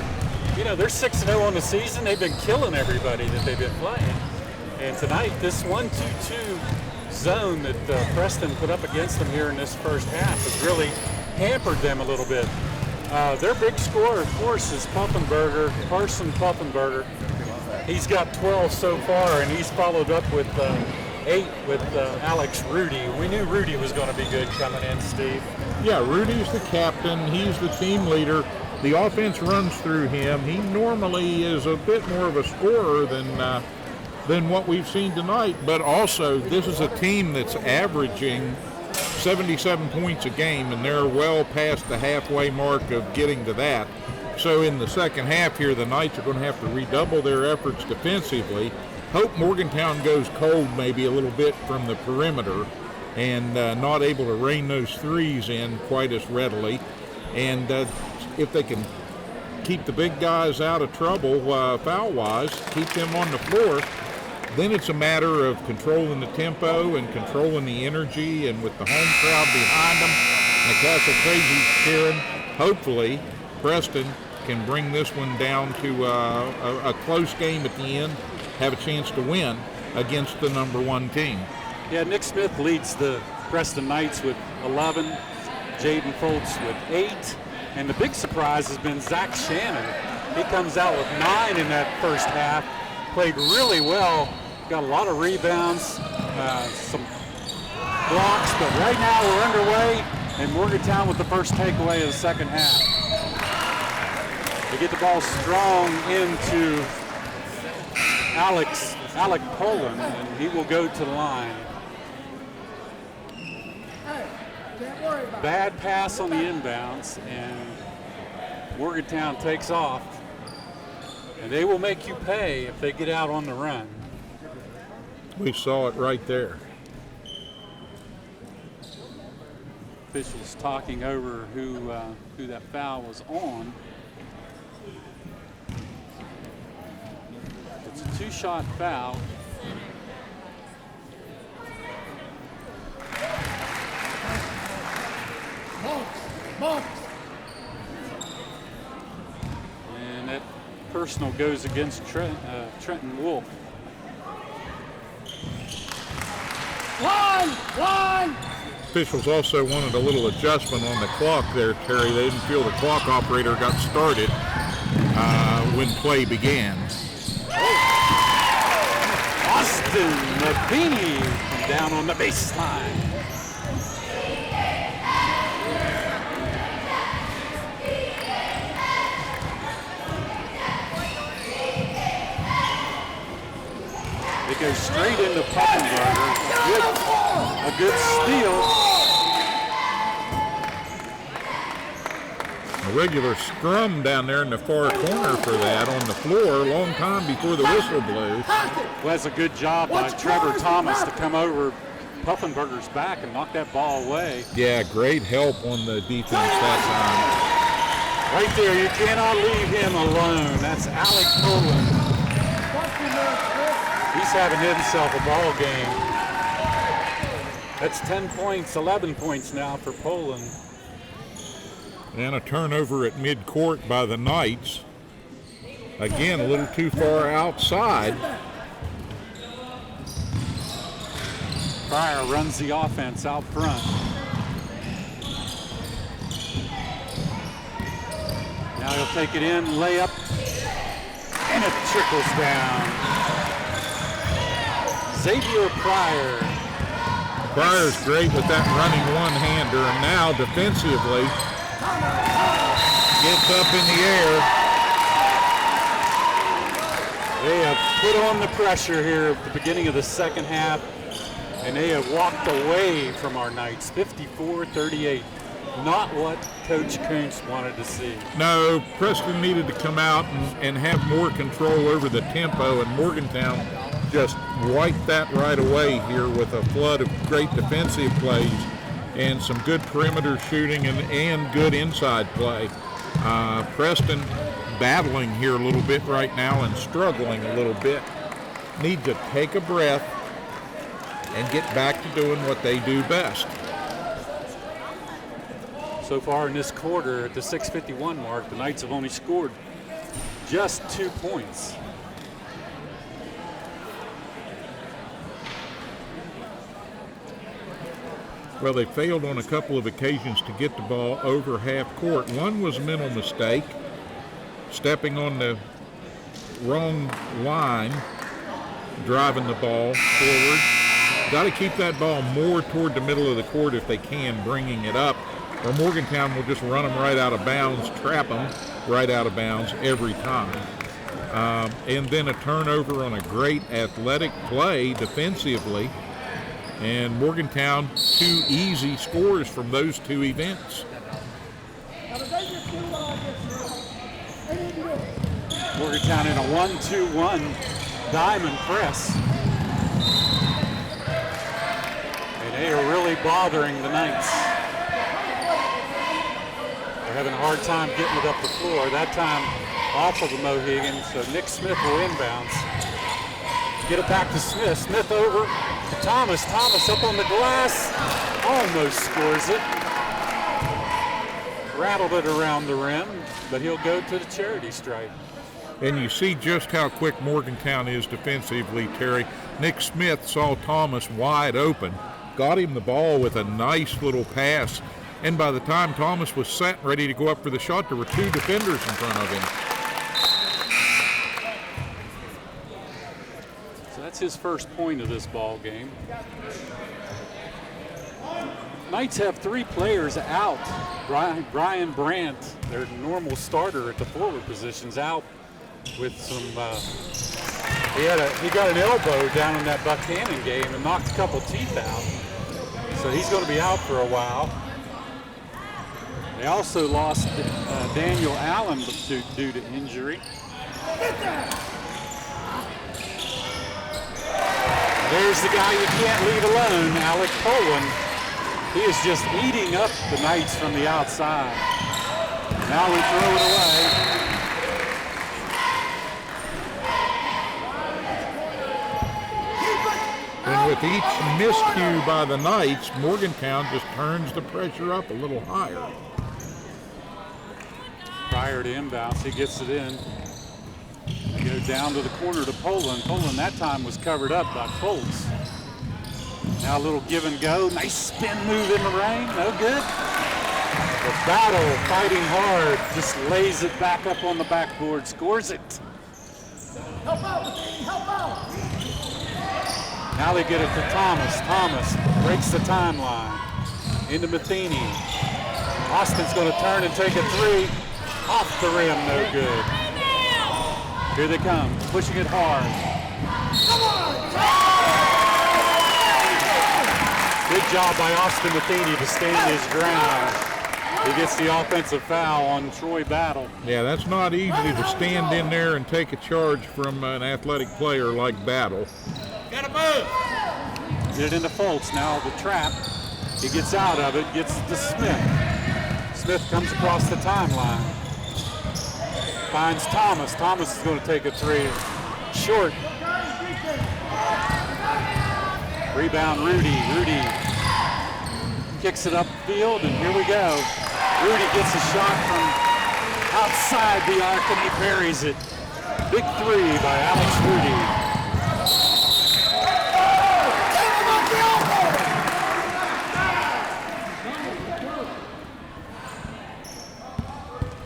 they're 6-0 on the season. They've been killing everybody that they've been playing. And tonight, this 1-2-2 zone that Preston put up against them here in this first half has really hampered them a little bit. Their big scorer, of course, is Carson Puffenberger. He's got 12 so far, and he's followed up with 8 with Alex Rudy. We knew Rudy was going to be good coming in, Steve. Yeah, Rudy's the captain. He's the team leader. The offense runs through him. He normally is a bit more of a scorer than what we've seen tonight, but also this is a team that's averaging 77 points a game, and they're well past the halfway mark of getting to that. So in the second half here, the Knights are going to have to redouble their efforts defensively. Hope Morgantown goes cold maybe a little bit from the perimeter and not able to rain those threes in quite as readily. And if they can keep the big guys out of trouble foul-wise, keep them on the floor, then it's a matter of controlling the tempo and controlling the energy, and with the home crowd behind them and the Castle Crazies cheering, hopefully Preston can bring this one down to a close game at the end, have a chance to win against the number one team. Yeah, Nick Smith leads the Preston Knights with 11, Jaden Foltz with 8, and the big surprise has been Zach Shannon. He comes out with 9 in that first half, played really well, got a lot of rebounds, some blocks, but right now we're underway, and Morgantown with the first takeaway of the second half. They get the ball strong into Alec Poland, and he will go to the line. Bad pass on the inbounds, and Morgantown takes off. And they will make you pay if they get out on the run. We saw it right there. Officials talking over who that foul was on. It's a two-shot foul. And that personal goes against Trenton Wolf. One! Officials also wanted a little adjustment on the clock there, Terry. They didn't feel the clock operator got started when play began. Austin Mabini down on the baseline. They go straight into Puckenberger. A good steal. A regular scrum down there in the far corner for that on the floor, a long time before the whistle blew. Well, that's a good job by Trevor Thomas to come over Puffenberger's back and knock that ball away. Yeah, great help on the defense that time. Right there, you cannot leave him alone. That's Alec Poland. He's having himself a ball game. That's 10 points, 11 points now for Poland. And a turnover at midcourt by the Knights. Again, a little too far outside. Pryor runs the offense out front. Now he'll take it in, layup, and it trickles down. Xavier Pryor. Pryor's great with that running one-hander, and now defensively gets up in the air. They have put on the pressure here at the beginning of the second half, and they have walked away from our Knights, 54-38. Not what Coach Koontz wanted to see. No, Preston needed to come out and have more control over the tempo, and Morgantown just wiped that right away here with a flood of great defensive plays and some good perimeter shooting and good inside play. Preston battling here a little bit right now and struggling a little bit. Need to take a breath and get back to doing what they do best. So far in this quarter, at the 6:51 mark, the Knights have only scored just 2 points. Well, they failed on a couple of occasions to get the ball over half court. One was a mental mistake, stepping on the wrong line, driving the ball forward. Got to keep that ball more toward the middle of the court if they can, bringing it up, or Morgantown will just run them right out of bounds, trap them right out of bounds every time. And then a turnover on a great athletic play defensively And Morgantown, 2 easy scores from those 2 events. Morgantown in a 1-2-1 diamond press. And they are really bothering the Knights. They're having a hard time getting it up the floor. That time off of the Mohegan, so Nick Smith will inbounds. Get it back to Smith. Smith over to Thomas. Thomas up on the glass. Almost scores it. Rattled it around the rim, but he'll go to the charity stripe. And you see just how quick Morgantown is defensively, Terry. Nick Smith saw Thomas wide open, got him the ball with a nice little pass, and by the time Thomas was set and ready to go up for the shot, there were 2 defenders in front of him. So that's his first point of this ball game. Knights have 3 players out. Brian Brandt, their normal starter at the forward position's out with some, he got an elbow down in that Buckhannon game and knocked a couple teeth out. So he's going to be out for a while. They also lost Daniel Allen due to injury. There's the guy you can't leave alone, Alec Poland. He is just eating up the Knights from the outside. Now we throw it away. And with each miscue by the Knights, Morgantown just turns the pressure up a little higher. Prior to inbounds, he gets it in. They go down to the corner to Poland. Poland that time was covered up by Koontz. Now a little give and go. Nice spin move in the rain. No good. The Battle fighting hard. Just lays it back up on the backboard. Scores it. Help out! Help out! Now they get it to Thomas. Thomas breaks the timeline. Into Matheny. Austin's going to turn and take a 3. Off the rim. No good. Here they come. Pushing it hard. Come on! Good job by Austin Matheny to stand his ground. He gets the offensive foul on Troy Battle. Yeah, that's not easy to stand in there and take a charge from an athletic player like Battle. Gotta move! Get it into Foltz. Now the trap. He gets out of it, gets it to Smith. Smith comes across the timeline. Finds Thomas. Thomas is going to take a 3. Short. Rebound Rudy. Rudy kicks it upfield, and here we go. Rudy gets a shot from outside the arc, and he parries it. Big 3 by Alex Rudy.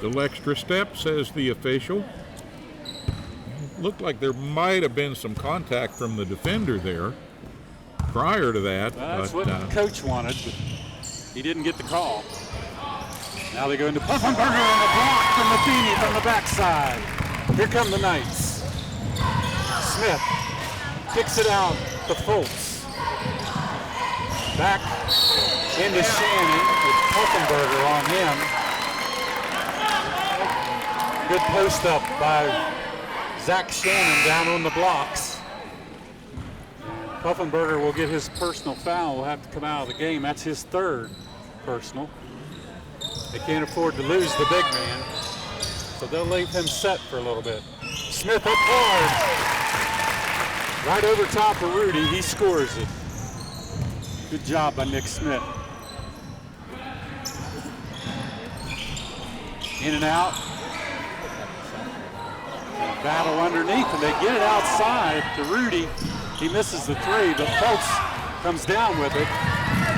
Little extra step, says the official. Looked like there might have been some contact from the defender there prior to that. That's what the coach wanted, but he didn't get the call. Now they go into Puffenberger on the block from Matheny from the backside. Here come the Knights. Smith kicks it out to Foltz. Back into Shannon with Puffenberger on him. Good post up by Zach Shannon down on the blocks. Puffenberger will get his personal foul. Will have to come out of the game. That's his 3rd personal. They can't afford to lose the big man, so they'll leave him set for a little bit. Smith up hard. Right over top of Rudy. He scores it. Good job by Nick Smith. In and out. Battle underneath, and they get it outside to Rudy. He misses the 3, but Foltz comes down with it.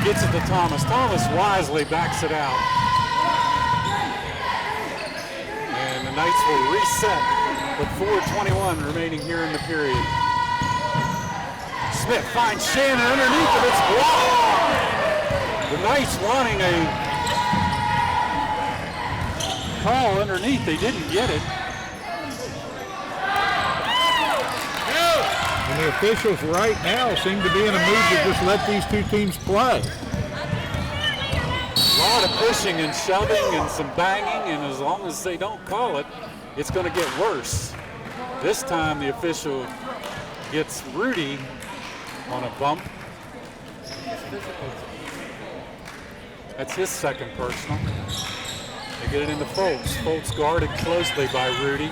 Gets it to Thomas. Thomas wisely backs it out. And the Knights will reset with 4:21 remaining here in the period. Smith finds Shannon underneath, and it's blocked. The Knights wanting a call underneath. They didn't get it. And the officials right now seem to be in a mood to just let these two teams play. A lot of pushing and shoving and some banging, and as long as they don't call it, it's going to get worse. This time the official gets Rudy on a bump. That's his second personal. They get it into Foltz. Foltz guarded closely by Rudy.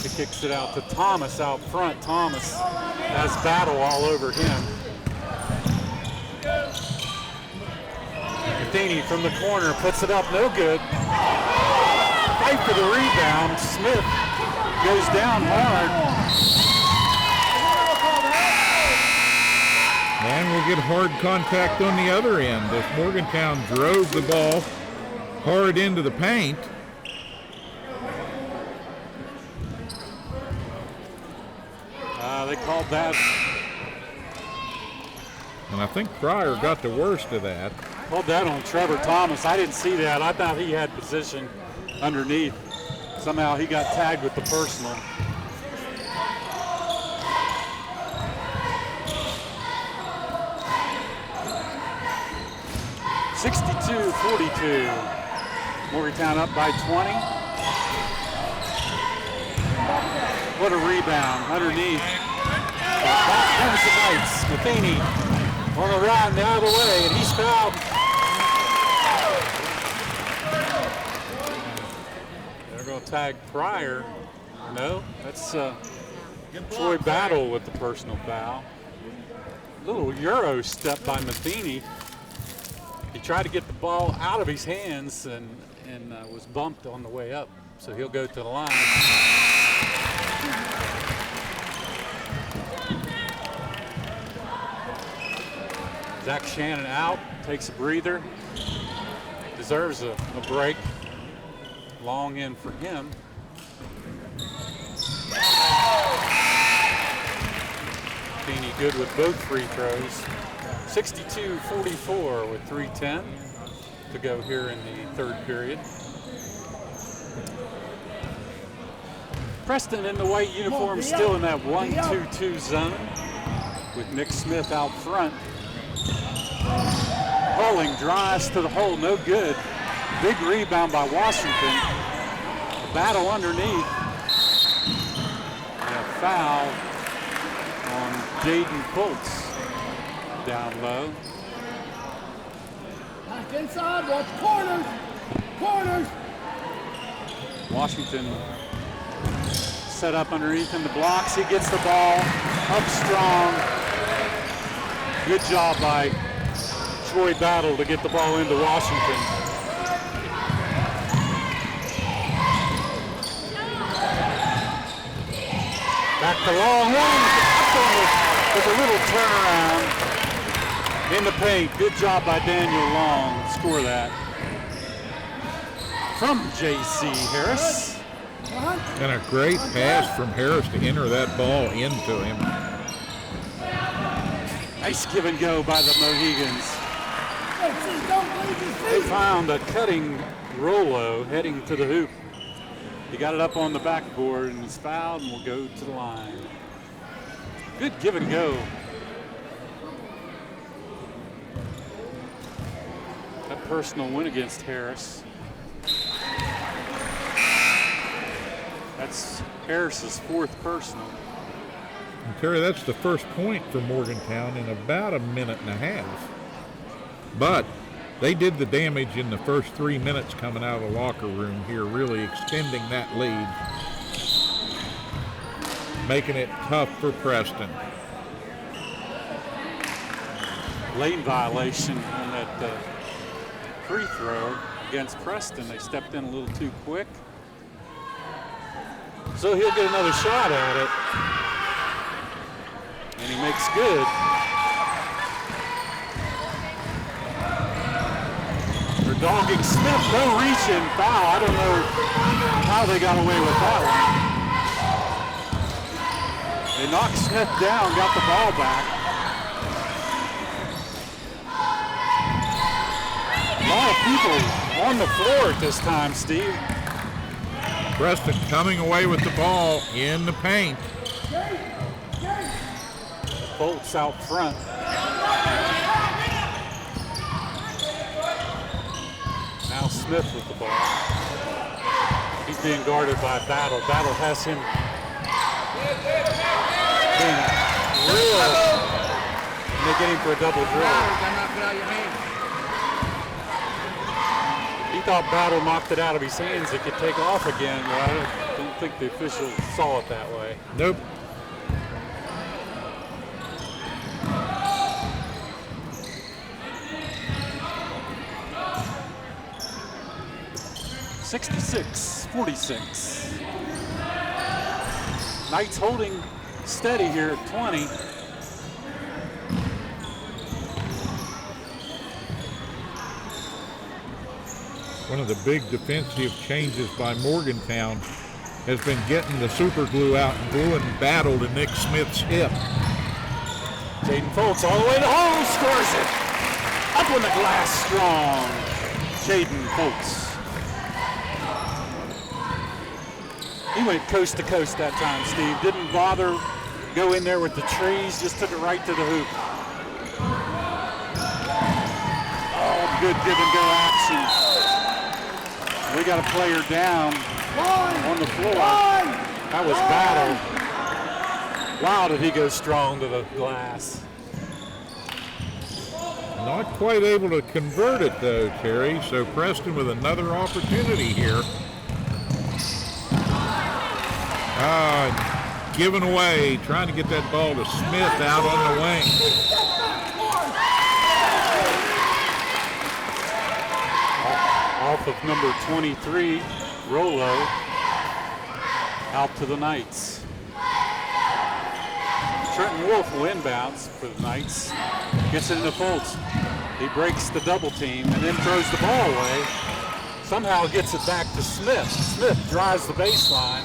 He kicks it out to Thomas out front. Thomas has battle all over him. Matheny from the corner puts it up, no good. Fight for the rebound. Smith goes down hard. And we'll get hard contact on the other end as Morgantown drove the ball hard into the paint. They called that. And I think Pryor got the worst of that. Called that on Trevor Thomas. I didn't see that. I thought he had position underneath. Somehow he got tagged with the personal. (62-42). Morgantown up by 20. What a rebound underneath. Back comes the Knights. Matheny on the run the other way, and he's fouled. They're going to tag Pryor. No, that's Troy Battle with the personal foul. Little Euro step by Matheny. He tried to get the ball out of his hands and was bumped on the way up, so he'll go to the line. Zach Shannon out, takes a breather, deserves a break. Long in for him. Feeney good with both free throws. 62-44 with 3:10 to go here in the third period. Preston in the white uniform still in that 1-2-2 zone with Nick Smith out front. Hulling drives to the hole, no good. Big rebound by Washington. The battle underneath. And a foul on Jaden Foltz down low. Back inside, watch corners. Corners. Washington set up underneath in the blocks. He gets the ball up strong. Good job by Troy Battle to get the ball into Washington. Back to Long with a little turnaround in the paint. Good job by Daniel Long to score that. From J.C. Harris. And a great pass from Harris to enter that ball into him. Nice give and go by the Mohegans. They found a cutting Rolo heading to the hoop. He got it up on the backboard and he's fouled and will go to the line. Good give and go. That personal win against Harris. That's Harris's fourth personal. And Terry, that's the first point for Morgantown in about a minute and a half. But they did the damage in the first 3 minutes coming out of the locker room here, really extending that lead, making it tough for Preston. Lane violation on that free throw against Preston. They stepped in a little too quick. So he'll get another shot at it. And he makes good. They're dogging Smith, no reach-in foul. I don't know how they got away with that one. They knocked Smith down, got the ball back. A lot of people on the floor at this time, Steve. Preston coming away with the ball in the paint. Bolts out front. Now Smith with the ball. He's being guarded by Battle. Battle has him being real. And they get him for a double dribble. He thought Battle knocked it out of his hands. It could take off again. Well, I don't think the officials saw it that way. Nope. (66-46). Knights holding steady here at 20. One of the big defensive changes by Morgantown has been getting the super glue out and gluing Battle to Nick Smith's hip. Jaden Foltz all the way to home, scores it. Up on the glass strong. Jaden Foltz. He went coast to coast that time, Steve. Didn't bother go in there with the trees, just took it right to the hoop. Oh, good give and go action. We got a player down on the floor. That was Battle. Wow, did he go strong to the glass. Not quite able to convert it though, Terry. So Preston with another opportunity here. Given away, trying to get that ball to Smith out on the wing. Off of number 23, Rolo, out to the Knights. Trenton Wolf will inbounds for the Knights. Gets it into Foltz. He breaks the double team and then throws the ball away. Somehow gets it back to Smith. Smith drives the baseline.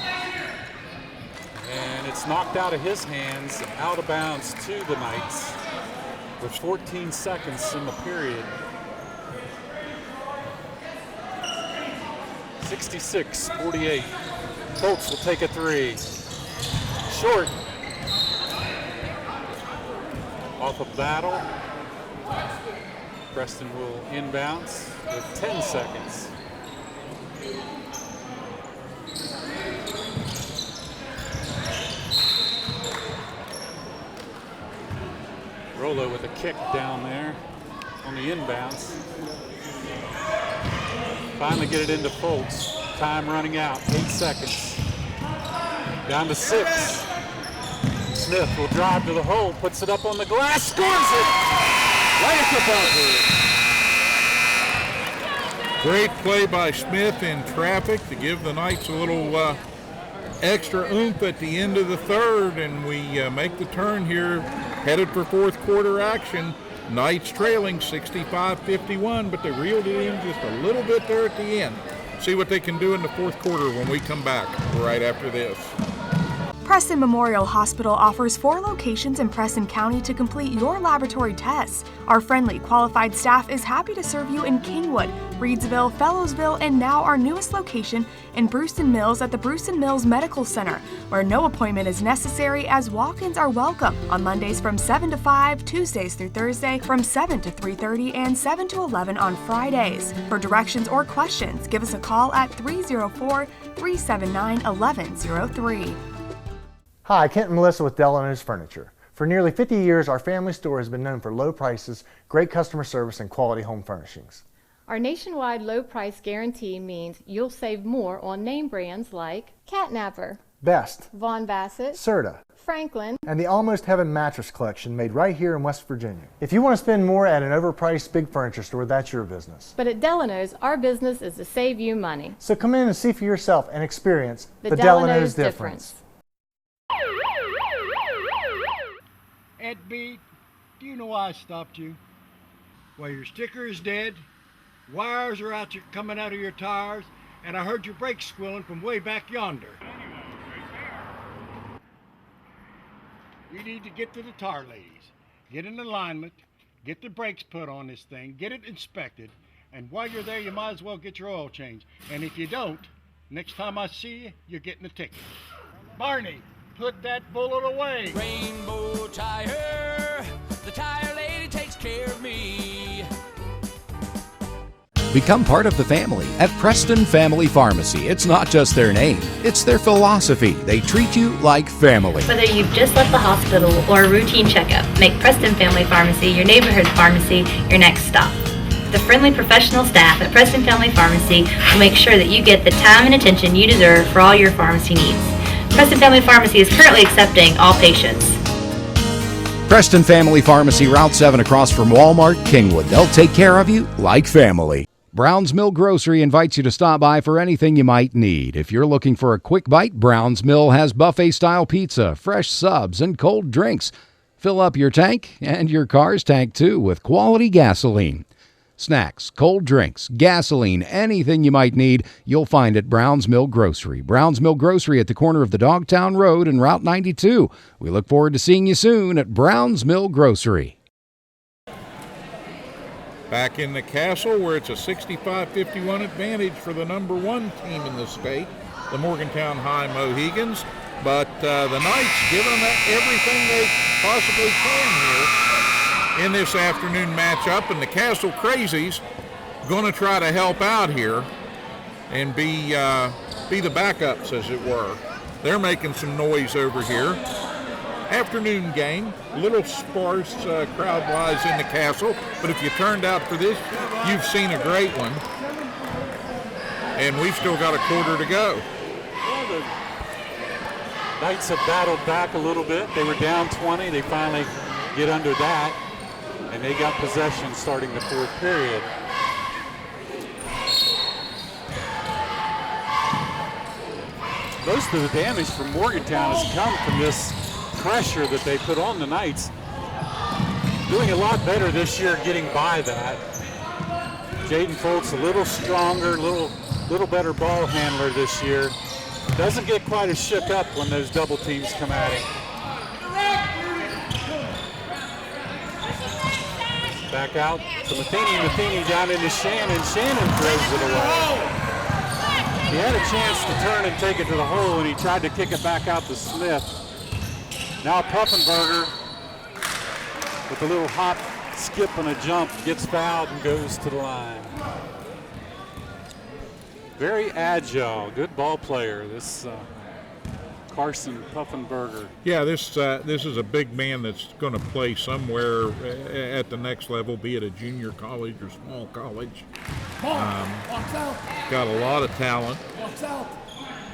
And it's knocked out of his hands, out of bounds to the Knights with 14 seconds in the period. 66-48. Foltz will take a three. Short. Off of Battle. Preston will inbounds with 10 seconds. Rolo with a kick down there on the inbounds. Finally get it into Foltz. Time running out, 8 seconds. Down to 6. Smith will drive to the hole, puts it up on the glass, scores it! Right at the buzzer. Great play by Smith in traffic to give the Knights a little extra oomph at the end of the third, and we make the turn here, headed for fourth quarter action. Knights trailing 65-51, but they reeled it in just a little bit there at the end. See what they can do in the fourth quarter when we come back right after this. Preston Memorial Hospital offers 4 locations in Preston County to complete your laboratory tests. Our friendly, qualified staff is happy to serve you in Kingwood, Reedsville, Fellowsville, and now our newest location in Brewston Mills at the Brewston Mills Medical Center, where no appointment is necessary as walk-ins are welcome on Mondays from 7 to 5, Tuesdays through Thursday from 7 to 3:30, and 7 to 11 on Fridays. For directions or questions, give us a call at 304-379-1103. Hi, Kent and Melissa with Delano's Furniture. For nearly 50 years, our family store has been known for low prices, great customer service, and quality home furnishings. Our nationwide low price guarantee means you'll save more on name brands like Catnapper, Best, Von Bassett, Serta, Franklin, and the Almost Heaven mattress collection made right here in West Virginia. If you want to spend more at an overpriced big furniture store, that's your business. But at Delano's, our business is to save you money. So come in and see for yourself and experience the Delano's difference. Ed B, do you know why I stopped you? Well, your sticker is dead, wires are coming out of your tires, and I heard your brakes squealing from way back yonder. You need to get to the tire ladies, get in alignment, get the brakes put on this thing, get it inspected, and while you're there, you might as well get your oil changed. And if you don't, next time I see you, you're getting a ticket. Barney, put that bullet away. Rainbow Tire, the tire lady takes care of me. Become part of the family at Preston Family Pharmacy. It's not just their name, it's their philosophy. They treat you like family. Whether you've just left the hospital or a routine checkup, make Preston Family Pharmacy your neighborhood pharmacy your next stop. The friendly professional staff at Preston Family Pharmacy will make sure that you get the time and attention you deserve for all your pharmacy needs. Preston Family Pharmacy is currently accepting all patients. Preston Family Pharmacy, Route 7 across from Walmart, Kingwood. They'll take care of you like family. Brown's Mill Grocery invites you to stop by for anything you might need. If you're looking for a quick bite, Brown's Mill has buffet-style pizza, fresh subs, and cold drinks. Fill up your tank and your car's tank, too, with quality gasoline. Snacks, cold drinks, gasoline, anything you might need, you'll find at Brown's Mill Grocery. Brown's Mill Grocery at the corner of the Dogtown Road and Route 92. We look forward to seeing you soon at Brown's Mill Grocery. Back in the castle where it's a 65-51 advantage for the number 1 team in the state, the Morgantown High Mohegans. But the Knights giving them everything they possibly can here in this afternoon matchup. And the Castle Crazies going to try to help out here and be the backups, as it were. They're making some noise over here. Afternoon game, a little sparse crowd-wise in the castle, but if you turned out for this, you've seen a great one. And we've still got a quarter to go. Well, the Knights have battled back a little bit. They were down 20. They finally get under that, and they got possession starting the 4th period. Most of the damage from Morgantown has come from this pressure that they put on the Knights. Doing a lot better this year getting by that. Jaden Foltz a little stronger, little better ball handler this year. Doesn't get quite as shook up when those double teams come at him. Back out to Matheny down into Shannon. Shannon throws it away. He had a chance to turn and take it to the hole, and he tried to kick it back out to Smith. Now Puffenberger with a little hop, skip, and a jump gets fouled and goes to the line. Very agile, good ball player, this Carson Puffenberger. Yeah, this is a big man that's going to play somewhere at the next level, be it a junior college or small college. Got a lot of talent,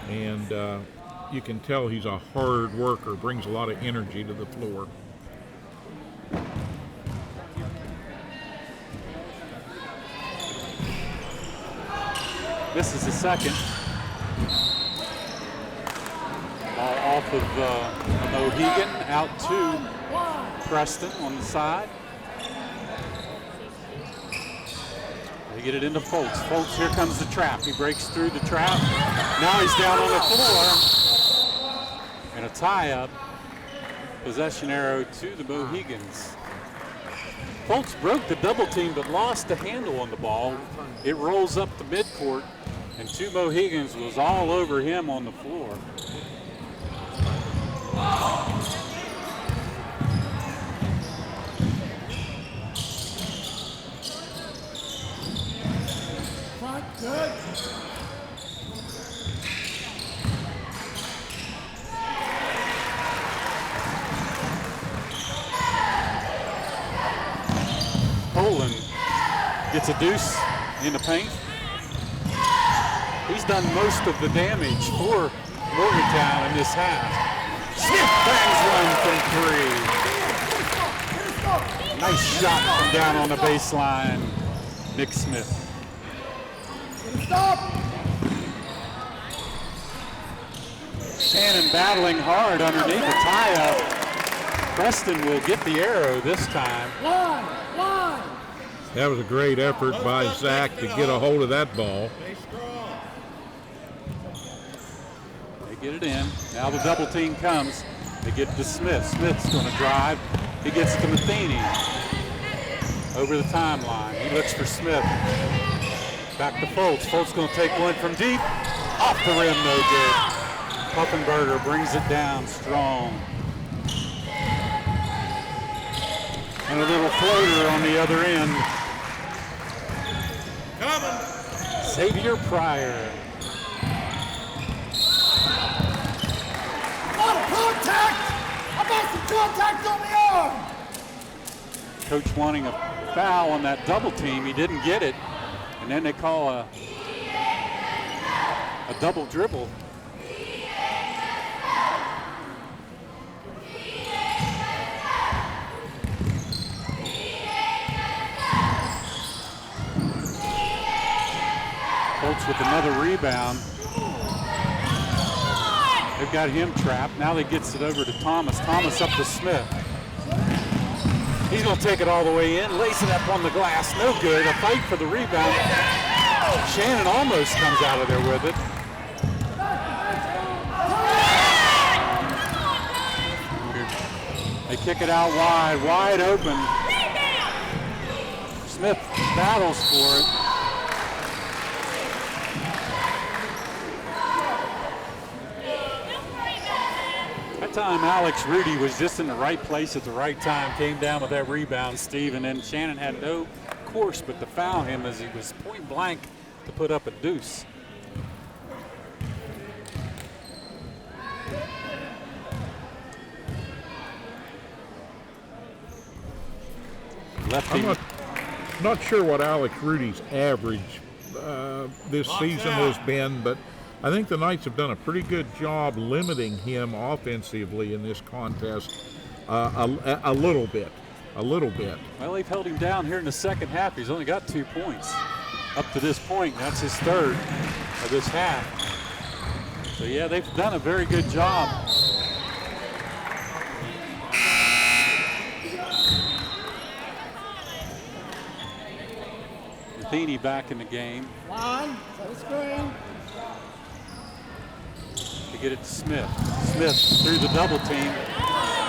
and you can tell he's a hard worker, brings a lot of energy to the floor. This is the second. Ball off of Mohegan, out to Preston on the side. They get it into Foltz. Foltz, here comes the trap. He breaks through the trap. Now he's down on the floor. And a tie-up. Possession arrow to the Mohegans. Foltz broke the double team but lost the handle on the ball. It rolls up the midcourt, and 2 Mohegans was all over him on the floor. Good. Poland gets a deuce in the paint. He's done most of the damage for Morgantown in this half. Smith bangs one from 3. Nice shot from down on the baseline. Nick Smith. Shannon battling hard underneath the tie-up. Preston will get the arrow this time. That was a great effort by Zach to get a hold of that ball. They get it in. Now the double team comes. They get to Smith. Smith's going to drive. He gets to Matheny. Over the timeline. He looks for Smith. Back to Foltz. Foltz going to take one from deep. Off the rim, no good. Puffenberger brings it down strong. And a little floater on the other end. Xavier Pryor. Contact! I got some contact on the arm! Coach wanting a foul on that double team. He didn't get it. And then they call a double dribble. Colts with another rebound. They've got him trapped. Now they gets it over to Thomas. Thomas up to Smith. He's going to take it all the way in, lace it up on the glass. No good. A fight for the rebound. Shannon almost comes out of there with it. They kick it out wide open. Smith battles for it. That time Alex Rudy was just in the right place at the right time, came down with that rebound, Steve, and then Shannon had no course but to foul him as he was point blank to put up a deuce. I'm not sure what Alex Rudy's average this season has been, but I think the Knights have done a pretty good job limiting him offensively in this contest a little bit. Well, they've held him down here in the second half. He's only got 2 points up to this point. That's his third of this half. So, yeah, they've done a very good job. Matheny back in the game. Line, set a screen. To get it to Smith. Smith through the double team.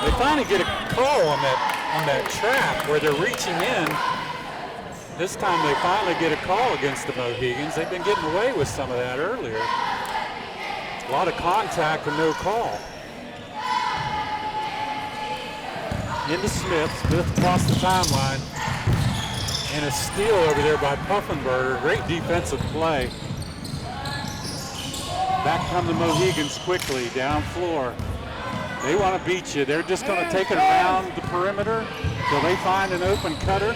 They finally get a call on that trap where they're reaching in. This time they finally get a call against the Mohegans. They've been getting away with some of that earlier. A lot of contact and no call. Into Smith. Smith across the timeline. And a steal over there by Puffenberger. Great defensive play. Back come the Mohegans quickly, down floor. They want to beat you. They're just going to take it around the perimeter till they find an open cutter.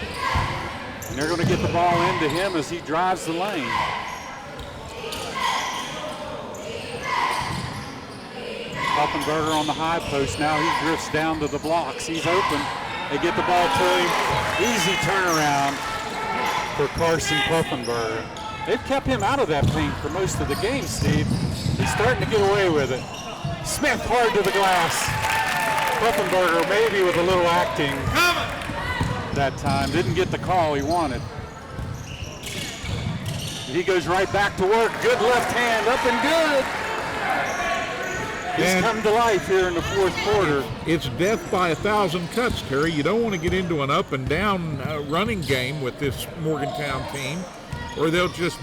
And they're going to get the ball into him as he drives the lane. Puffenberger on the high post. Now he drifts down to the blocks. He's open. They get the ball to him. Easy turnaround for Carson Puffenberger. They've kept him out of that paint for most of the game, Steve. He's starting to get away with it. Smith hard to the glass. Puffenberger maybe with a little acting that time. Didn't get the call he wanted. He goes right back to work. Good left hand, up and good. He's come to life here in the fourth quarter. It's death by 1,000 cuts, Terry. You don't want to get into an up and down running game with this Morgantown team, or they'll just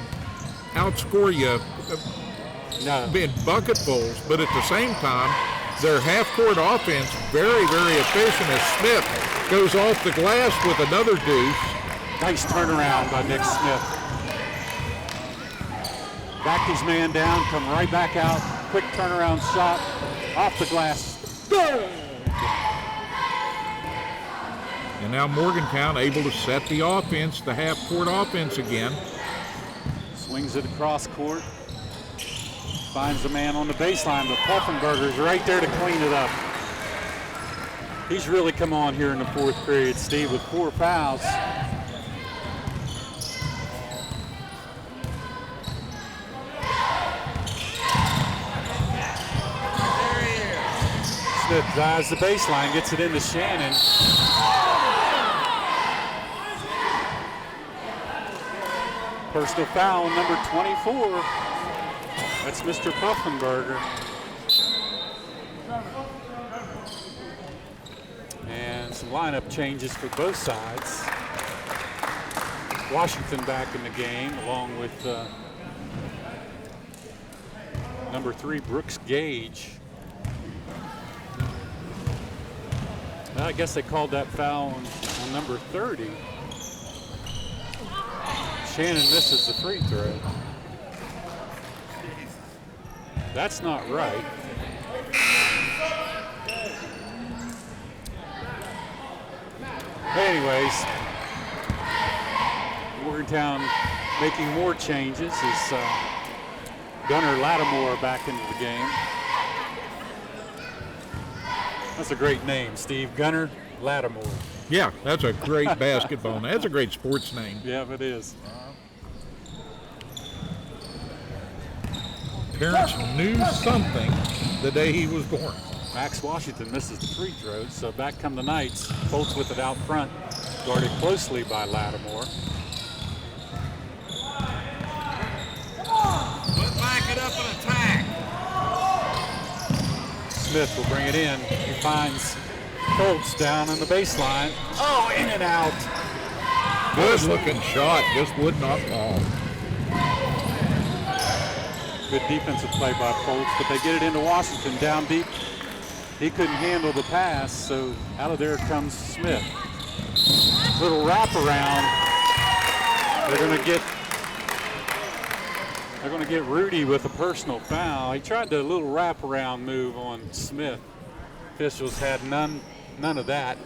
outscore you in bucketfuls. But at the same time, their half-court offense very, very efficient as Smith goes off the glass with another deuce. Nice turnaround by Nick Smith. Backed his man down, come right back out. Quick turnaround shot off the glass. And now Morgantown able to set the offense, the half-court offense again. Swings it across court. Finds the man on the baseline, but Puffenberger's right there to clean it up. He's really come on here in the fourth period, Steve, with 4 fouls. Smith drives the baseline, gets it into Shannon. Personal foul, number 24. That's Mr. Puffenberger. And some lineup changes for both sides. Washington back in the game, along with number 3, Brooks Gage. I guess they called that foul on number 30. Shannon misses the free throw. That's not right. Anyways, Morgantown making more changes is Gunnar Lattimore back into the game. That's a great name, Steve. Gunnar Lattimore. Yeah, that's a great basketball name. That's a great sports name. Yeah, it is. Parents knew something the day he was born. Max Washington misses the free throws, so back come the Knights. Foltz with it out front, guarded closely by Lattimore. Let's back it up and attack. Smith will bring it in. He finds Foltz down on the baseline. Oh, in and out. Good looking shot, just would not fall. Good defensive play by Foltz, but they get it into Washington down deep. He couldn't handle the pass, so out of there comes Smith. Little wraparound. They're going to get Rudy with a personal foul. He tried the little wraparound move on Smith. Officials had none of that.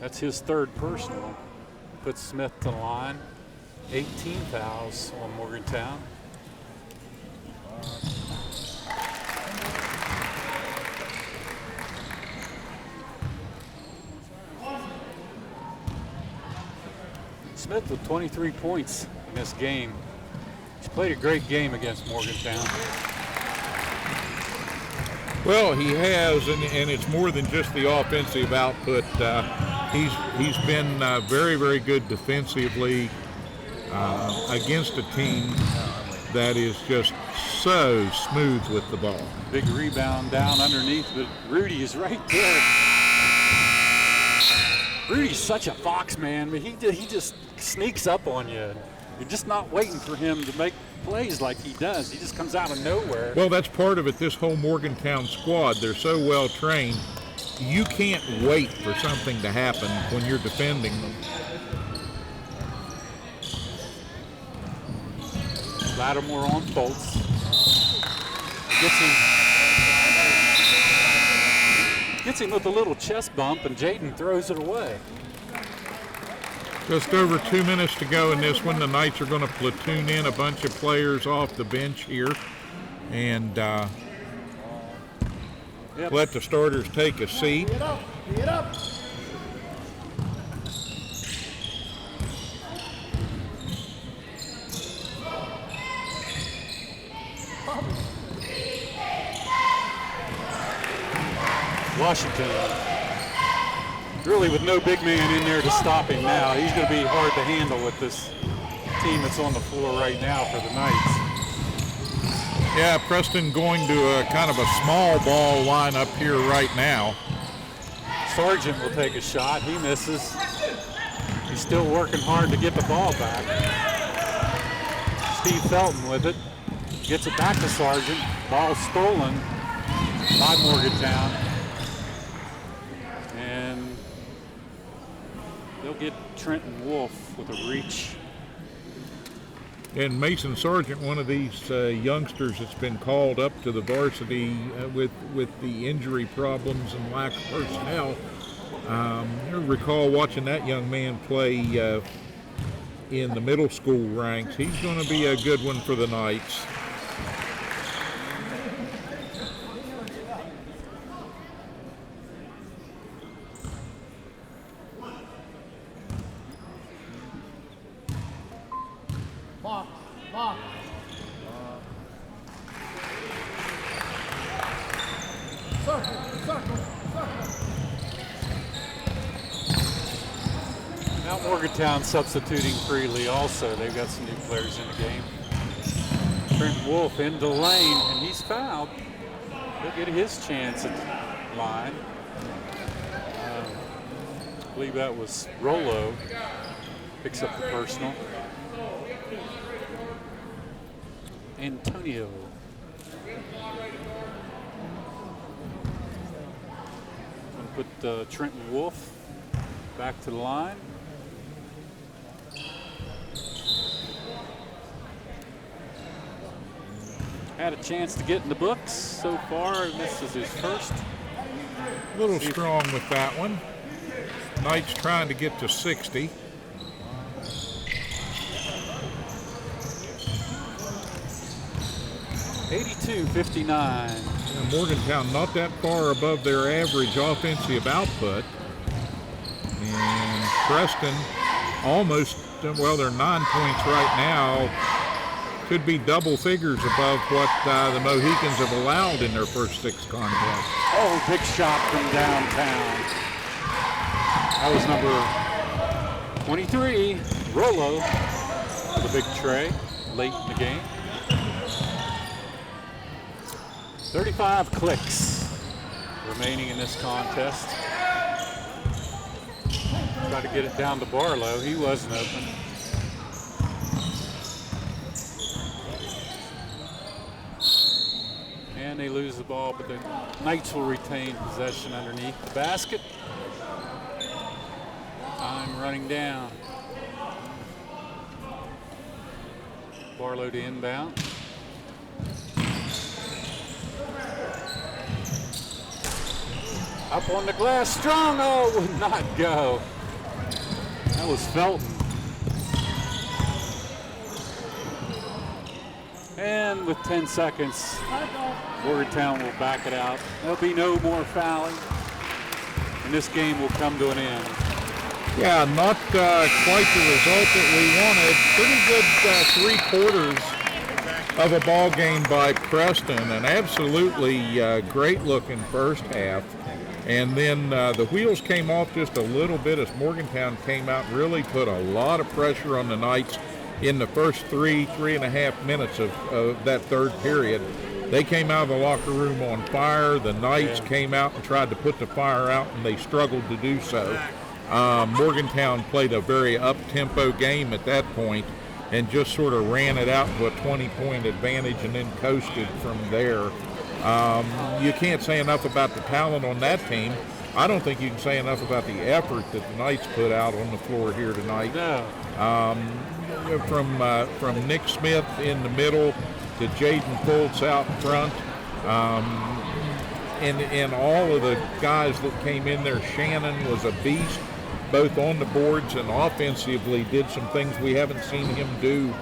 That's his 3rd personal. Puts Smith to the line. 18 fouls on Morgantown. Smith with 23 points in this game. He's played a great game against Morgantown. Well, he has, and it's more than just the offensive output. He's been very, very good defensively against a team that is just so smooth with the ball. Big rebound down underneath, but Rudy is right there. Rudy's such a fox, man. But he just sneaks up on you. You're just not waiting for him to make plays like he does. He just comes out of nowhere. Well, that's part of it. This whole Morgantown squad, they're so well trained. You can't wait for something to happen when you're defending them. Lattimore on Foltz. Gets him with a little chest bump, and Jaden throws it away. Just over 2 minutes to go in this one. The Knights are going to platoon in a bunch of players off the bench here and let the starters take a seat. Get up, get up. Washington, really with no big man in there to stop him now. He's going to be hard to handle with this team that's on the floor right now for the Knights. Yeah, Preston going to a kind of a small ball lineup here right now. Sargent will take a shot. He misses. He's still working hard to get the ball back. Steve Felton with it. Gets it back to Sargent. Ball stolen by Morgantown. And they'll get Trenton Wolf with a reach. And Mason Sargent, one of these youngsters that's been called up to the varsity with the injury problems and lack of personnel. I recall watching that young man play in the middle school ranks. He's going to be a good one for the Knights. Now Morgantown substituting freely also. They've got some new players in the game. Trent Wolf into the lane, and he's fouled. He'll get his chance at the line. I believe that was Rollo. Picks up the personal. Antonio. Going to put Trenton Wolf back to the line. Had a chance to get in the books so far, and this is his first. A little strong with that one. Knights trying to get to 60. $82.59. Morgantown not that far above their average offensive output. And Preston almost, well, they're 9 points right now. Could be double figures above what the Mohicans have allowed in their first 6 contests. Oh, big shot from downtown. That was number 23, Rolo, with a big tray late in the game. 35 clicks remaining in this contest. Try to get it down to Barlow. He wasn't open. And they lose the ball, but the Knights will retain possession underneath the basket. Time running down. Barlow to inbound. Up on the glass, strong, oh, would not go. That was Felton. And with 10 seconds, Morgantown will back it out. There'll be no more fouling, and this game will come to an end. Yeah, not quite the result that we wanted. Pretty good 3/4 of a ball game by Preston, an absolutely great looking first half. And then the wheels came off just a little bit as Morgantown came out and really put a lot of pressure on the Knights in the first 3.5 minutes of that third period. They came out of the locker room on fire. The Knights came out and tried to put the fire out, and they struggled to do so. Morgantown played a very up-tempo game at that point and just sort of ran it out to a 20-point advantage and then coasted from there. You can't say enough about the talent on that team. I don't think you can say enough about the effort that the Knights put out on the floor here tonight. No. From Nick Smith in the middle to Jaden Fultz out front, and all of the guys that came in there. Shannon was a beast, both on the boards and offensively did some things we haven't seen him do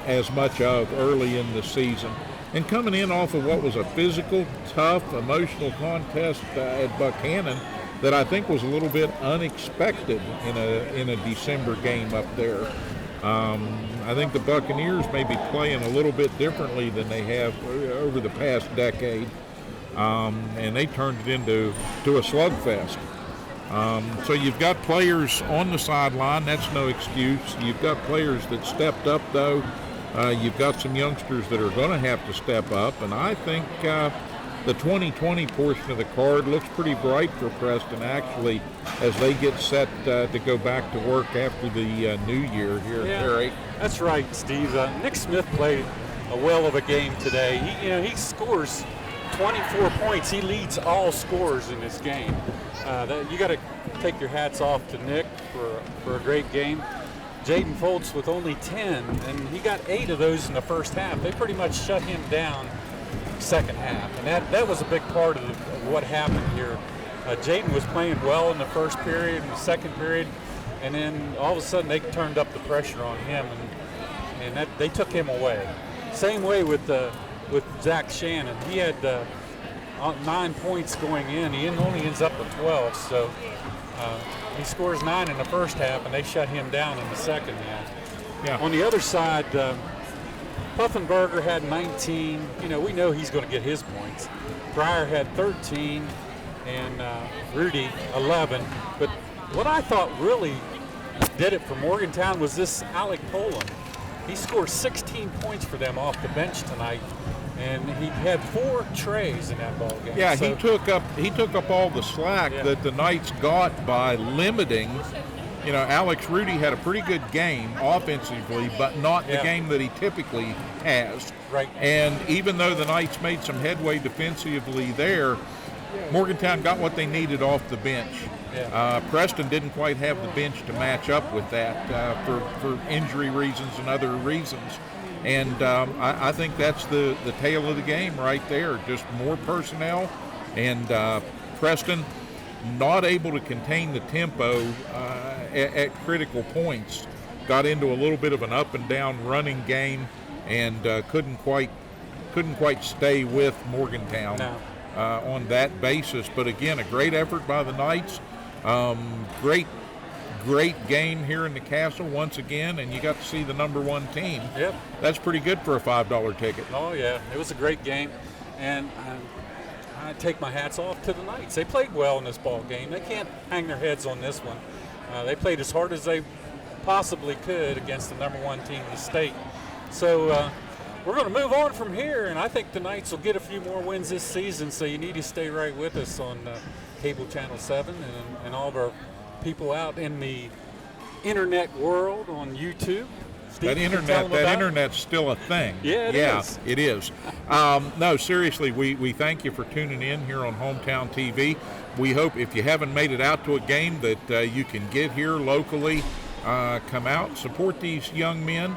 as much of early in the season. And coming in off of what was a physical, tough, emotional contest at Buckhannon that I think was a little bit unexpected in a December game up there. I think the Buccaneers may be playing a little bit differently than they have over the past decade, and they turned it into a slugfest. So you've got players on the sideline, that's no excuse. You've got players that stepped up, though. You've got some youngsters that are going to have to step up, and I think the 2020 portion of the card looks pretty bright for Preston, actually, as they get set to go back to work after the new year here. Yeah, Terry. that's right, Steve. Nick Smith played a well of a game today. He scores 24 points. He leads all scorers in this game. You got to take your hats off to Nick for a great game. Jaden Fultz with only 10, and he got 8 of those in the first half. They pretty much shut him down second half, and that was a big part of what happened here. Jaden was playing well in the first period and the second period, and then all of a sudden they turned up the pressure on him, and that they took him away. Same way with Zach Shannon. He had 9 points going in. He only ends up with 12, so he scores 9 in the first half, and they shut him down in the second half. Yeah. On the other side, Puffenberger had 19. We know he's going to get his points. Pryor had 13, and Rudy 11. But what I thought really did it for Morgantown was this Alec Poland. He scored 16 points for them off the bench tonight, and he had 4 trays in that ball game. Yeah, so, he took up all the slack that the Knights got by limiting Alex Rudy had a pretty good game offensively, but not the game that he typically has. Right. And even though the Knights made some headway defensively there, Morgantown got what they needed off the bench. Preston didn't quite have the bench to match up with that for injury reasons and other reasons. And I think that's the tale of the game right there. Just more personnel, and Preston not able to contain the tempo at critical points. Got into a little bit of an up and down running game, and couldn't quite stay with Morgantown on that basis. But again, a great effort by the Knights. Great game here in the castle once again, and you got to see the #1 team. Yep. That's pretty good for a $5 ticket. Oh yeah, it was a great game, and I take my hats off to the Knights. They played well in this ball game. They can't hang their heads on this one. They played as hard as they possibly could against the #1 team in the state. So we're going to move on from here, and I think the Knights will get a few more wins this season, so you need to stay right with us on Cable Channel 7 and all of our people out in the internet world on YouTube. Steve, that internet's still a thing. Yeah, it is. No, seriously, we thank you for tuning in here on Hometown TV. We hope if you haven't made it out to a game that you can get here locally, come out, support these young men,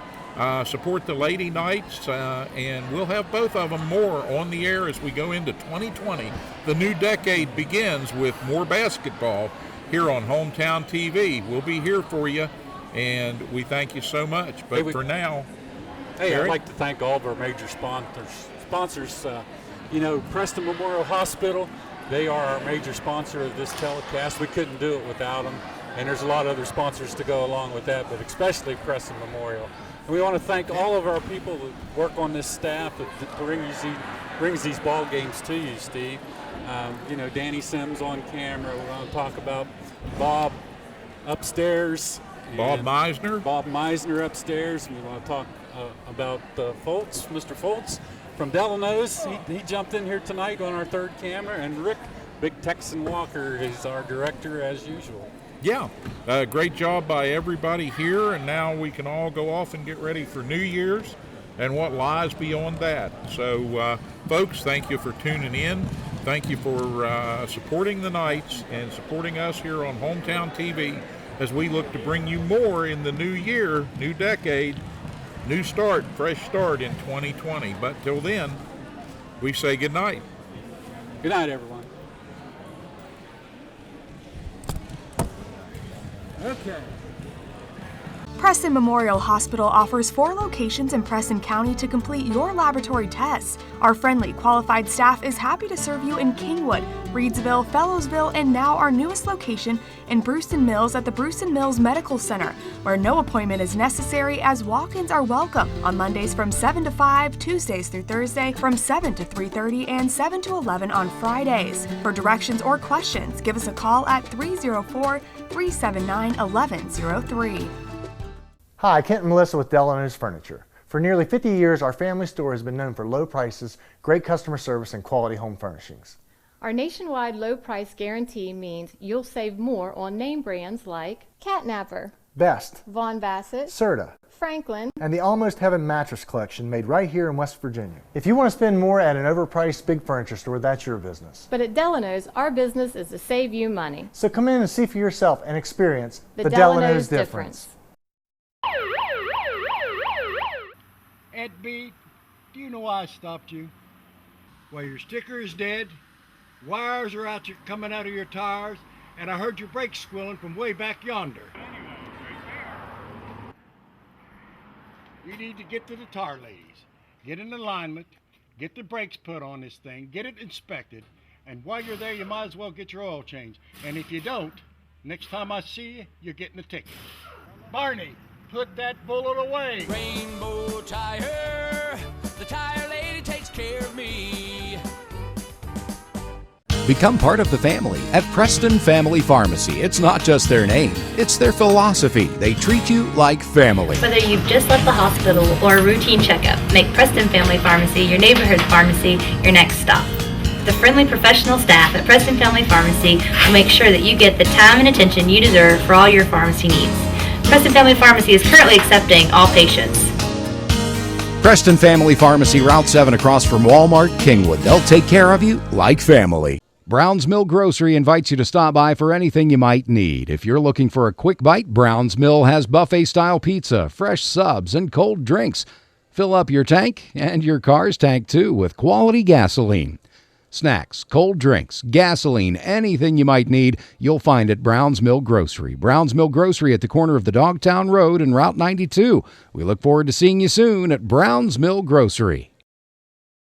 support the Lady Knights, and we'll have both of them more on the air as we go into 2020. The new decade begins with more basketball here on Hometown TV. We'll be here for you, and we thank you so much. But for now, I'd like to thank all of our major sponsors. Preston Memorial Hospital, they are our major sponsor of this telecast. We couldn't do it without them, and there's a lot of other sponsors to go along with that, but especially Preston Memorial. And we want to thank all of our people that work on this staff that brings these ball games to you, Steve. Danny Sims on camera. We're going to talk about Bob upstairs. Bob Meisner upstairs. We want to talk about Foltz, Mr. Foltz from Delano's. He jumped in here tonight on our third camera. And Rick, Big Texan Walker, is our director as usual. Yeah, great job by everybody here. And now we can all go off and get ready for New Year's and what lies beyond that. So, folks, thank you for tuning in. Thank you for supporting the Knights and supporting us here on Hometown TV as we look to bring you more in the new year, new decade, new start, fresh start in 2020. But till then, we say good night. Good night, everyone. Okay. Preston Memorial Hospital offers 4 locations in Preston County to complete your laboratory tests. Our friendly, qualified staff is happy to serve you in Kingwood, Reedsville, Fellowsville, and now our newest location in Brewston Mills at the Brewston Mills Medical Center, where no appointment is necessary as walk-ins are welcome on Mondays from 7 to 5, Tuesdays through Thursday from 7 to 3:30, and 7 to 11 on Fridays. For directions or questions, give us a call at 304-379-1103. Hi, Kent and Melissa with Delano's Furniture. For nearly 50 years, our family store has been known for low prices, great customer service, and quality home furnishings. Our nationwide low price guarantee means you'll save more on name brands like Catnapper, Best, Von Bassett, Serta, Franklin, and the Almost Heaven mattress collection made right here in West Virginia. If you want to spend more at an overpriced big furniture store, that's your business. But at Delano's, our business is to save you money. So come in and see for yourself and experience the Delano's difference. Ed B, do you know why I stopped you? Well, your sticker is dead, wires are coming out of your tires, and I heard your brakes squealing from way back yonder. You need to get to the tire ladies, get in alignment, get the brakes put on this thing, get it inspected, and while you're there, you might as well get your oil changed. And if you don't, next time I see you, you're getting a ticket. Barney, put that bullet away. Rainbow Tire, the tire lady takes care of me. Become part of the family at Preston Family Pharmacy. It's not just their name, it's their philosophy. They treat you like family. Whether you've just left the hospital or a routine checkup, make Preston Family Pharmacy your neighborhood pharmacy your next stop. The friendly professional staff at Preston Family Pharmacy will make sure that you get the time and attention you deserve for all your pharmacy needs. Preston Family Pharmacy is currently accepting all patients. Preston Family Pharmacy, Route 7 across from Walmart, Kingwood. They'll take care of you like family. Brown's Mill Grocery invites you to stop by for anything you might need. If you're looking for a quick bite, Brown's Mill has buffet-style pizza, fresh subs, and cold drinks. Fill up your tank and your car's tank, too, with quality gasoline. Snacks, cold drinks, gasoline, anything you might need, you'll find at Brown's Mill Grocery. Brown's Mill Grocery at the corner of the Dogtown Road and Route 92. We look forward to seeing you soon at Brown's Mill Grocery.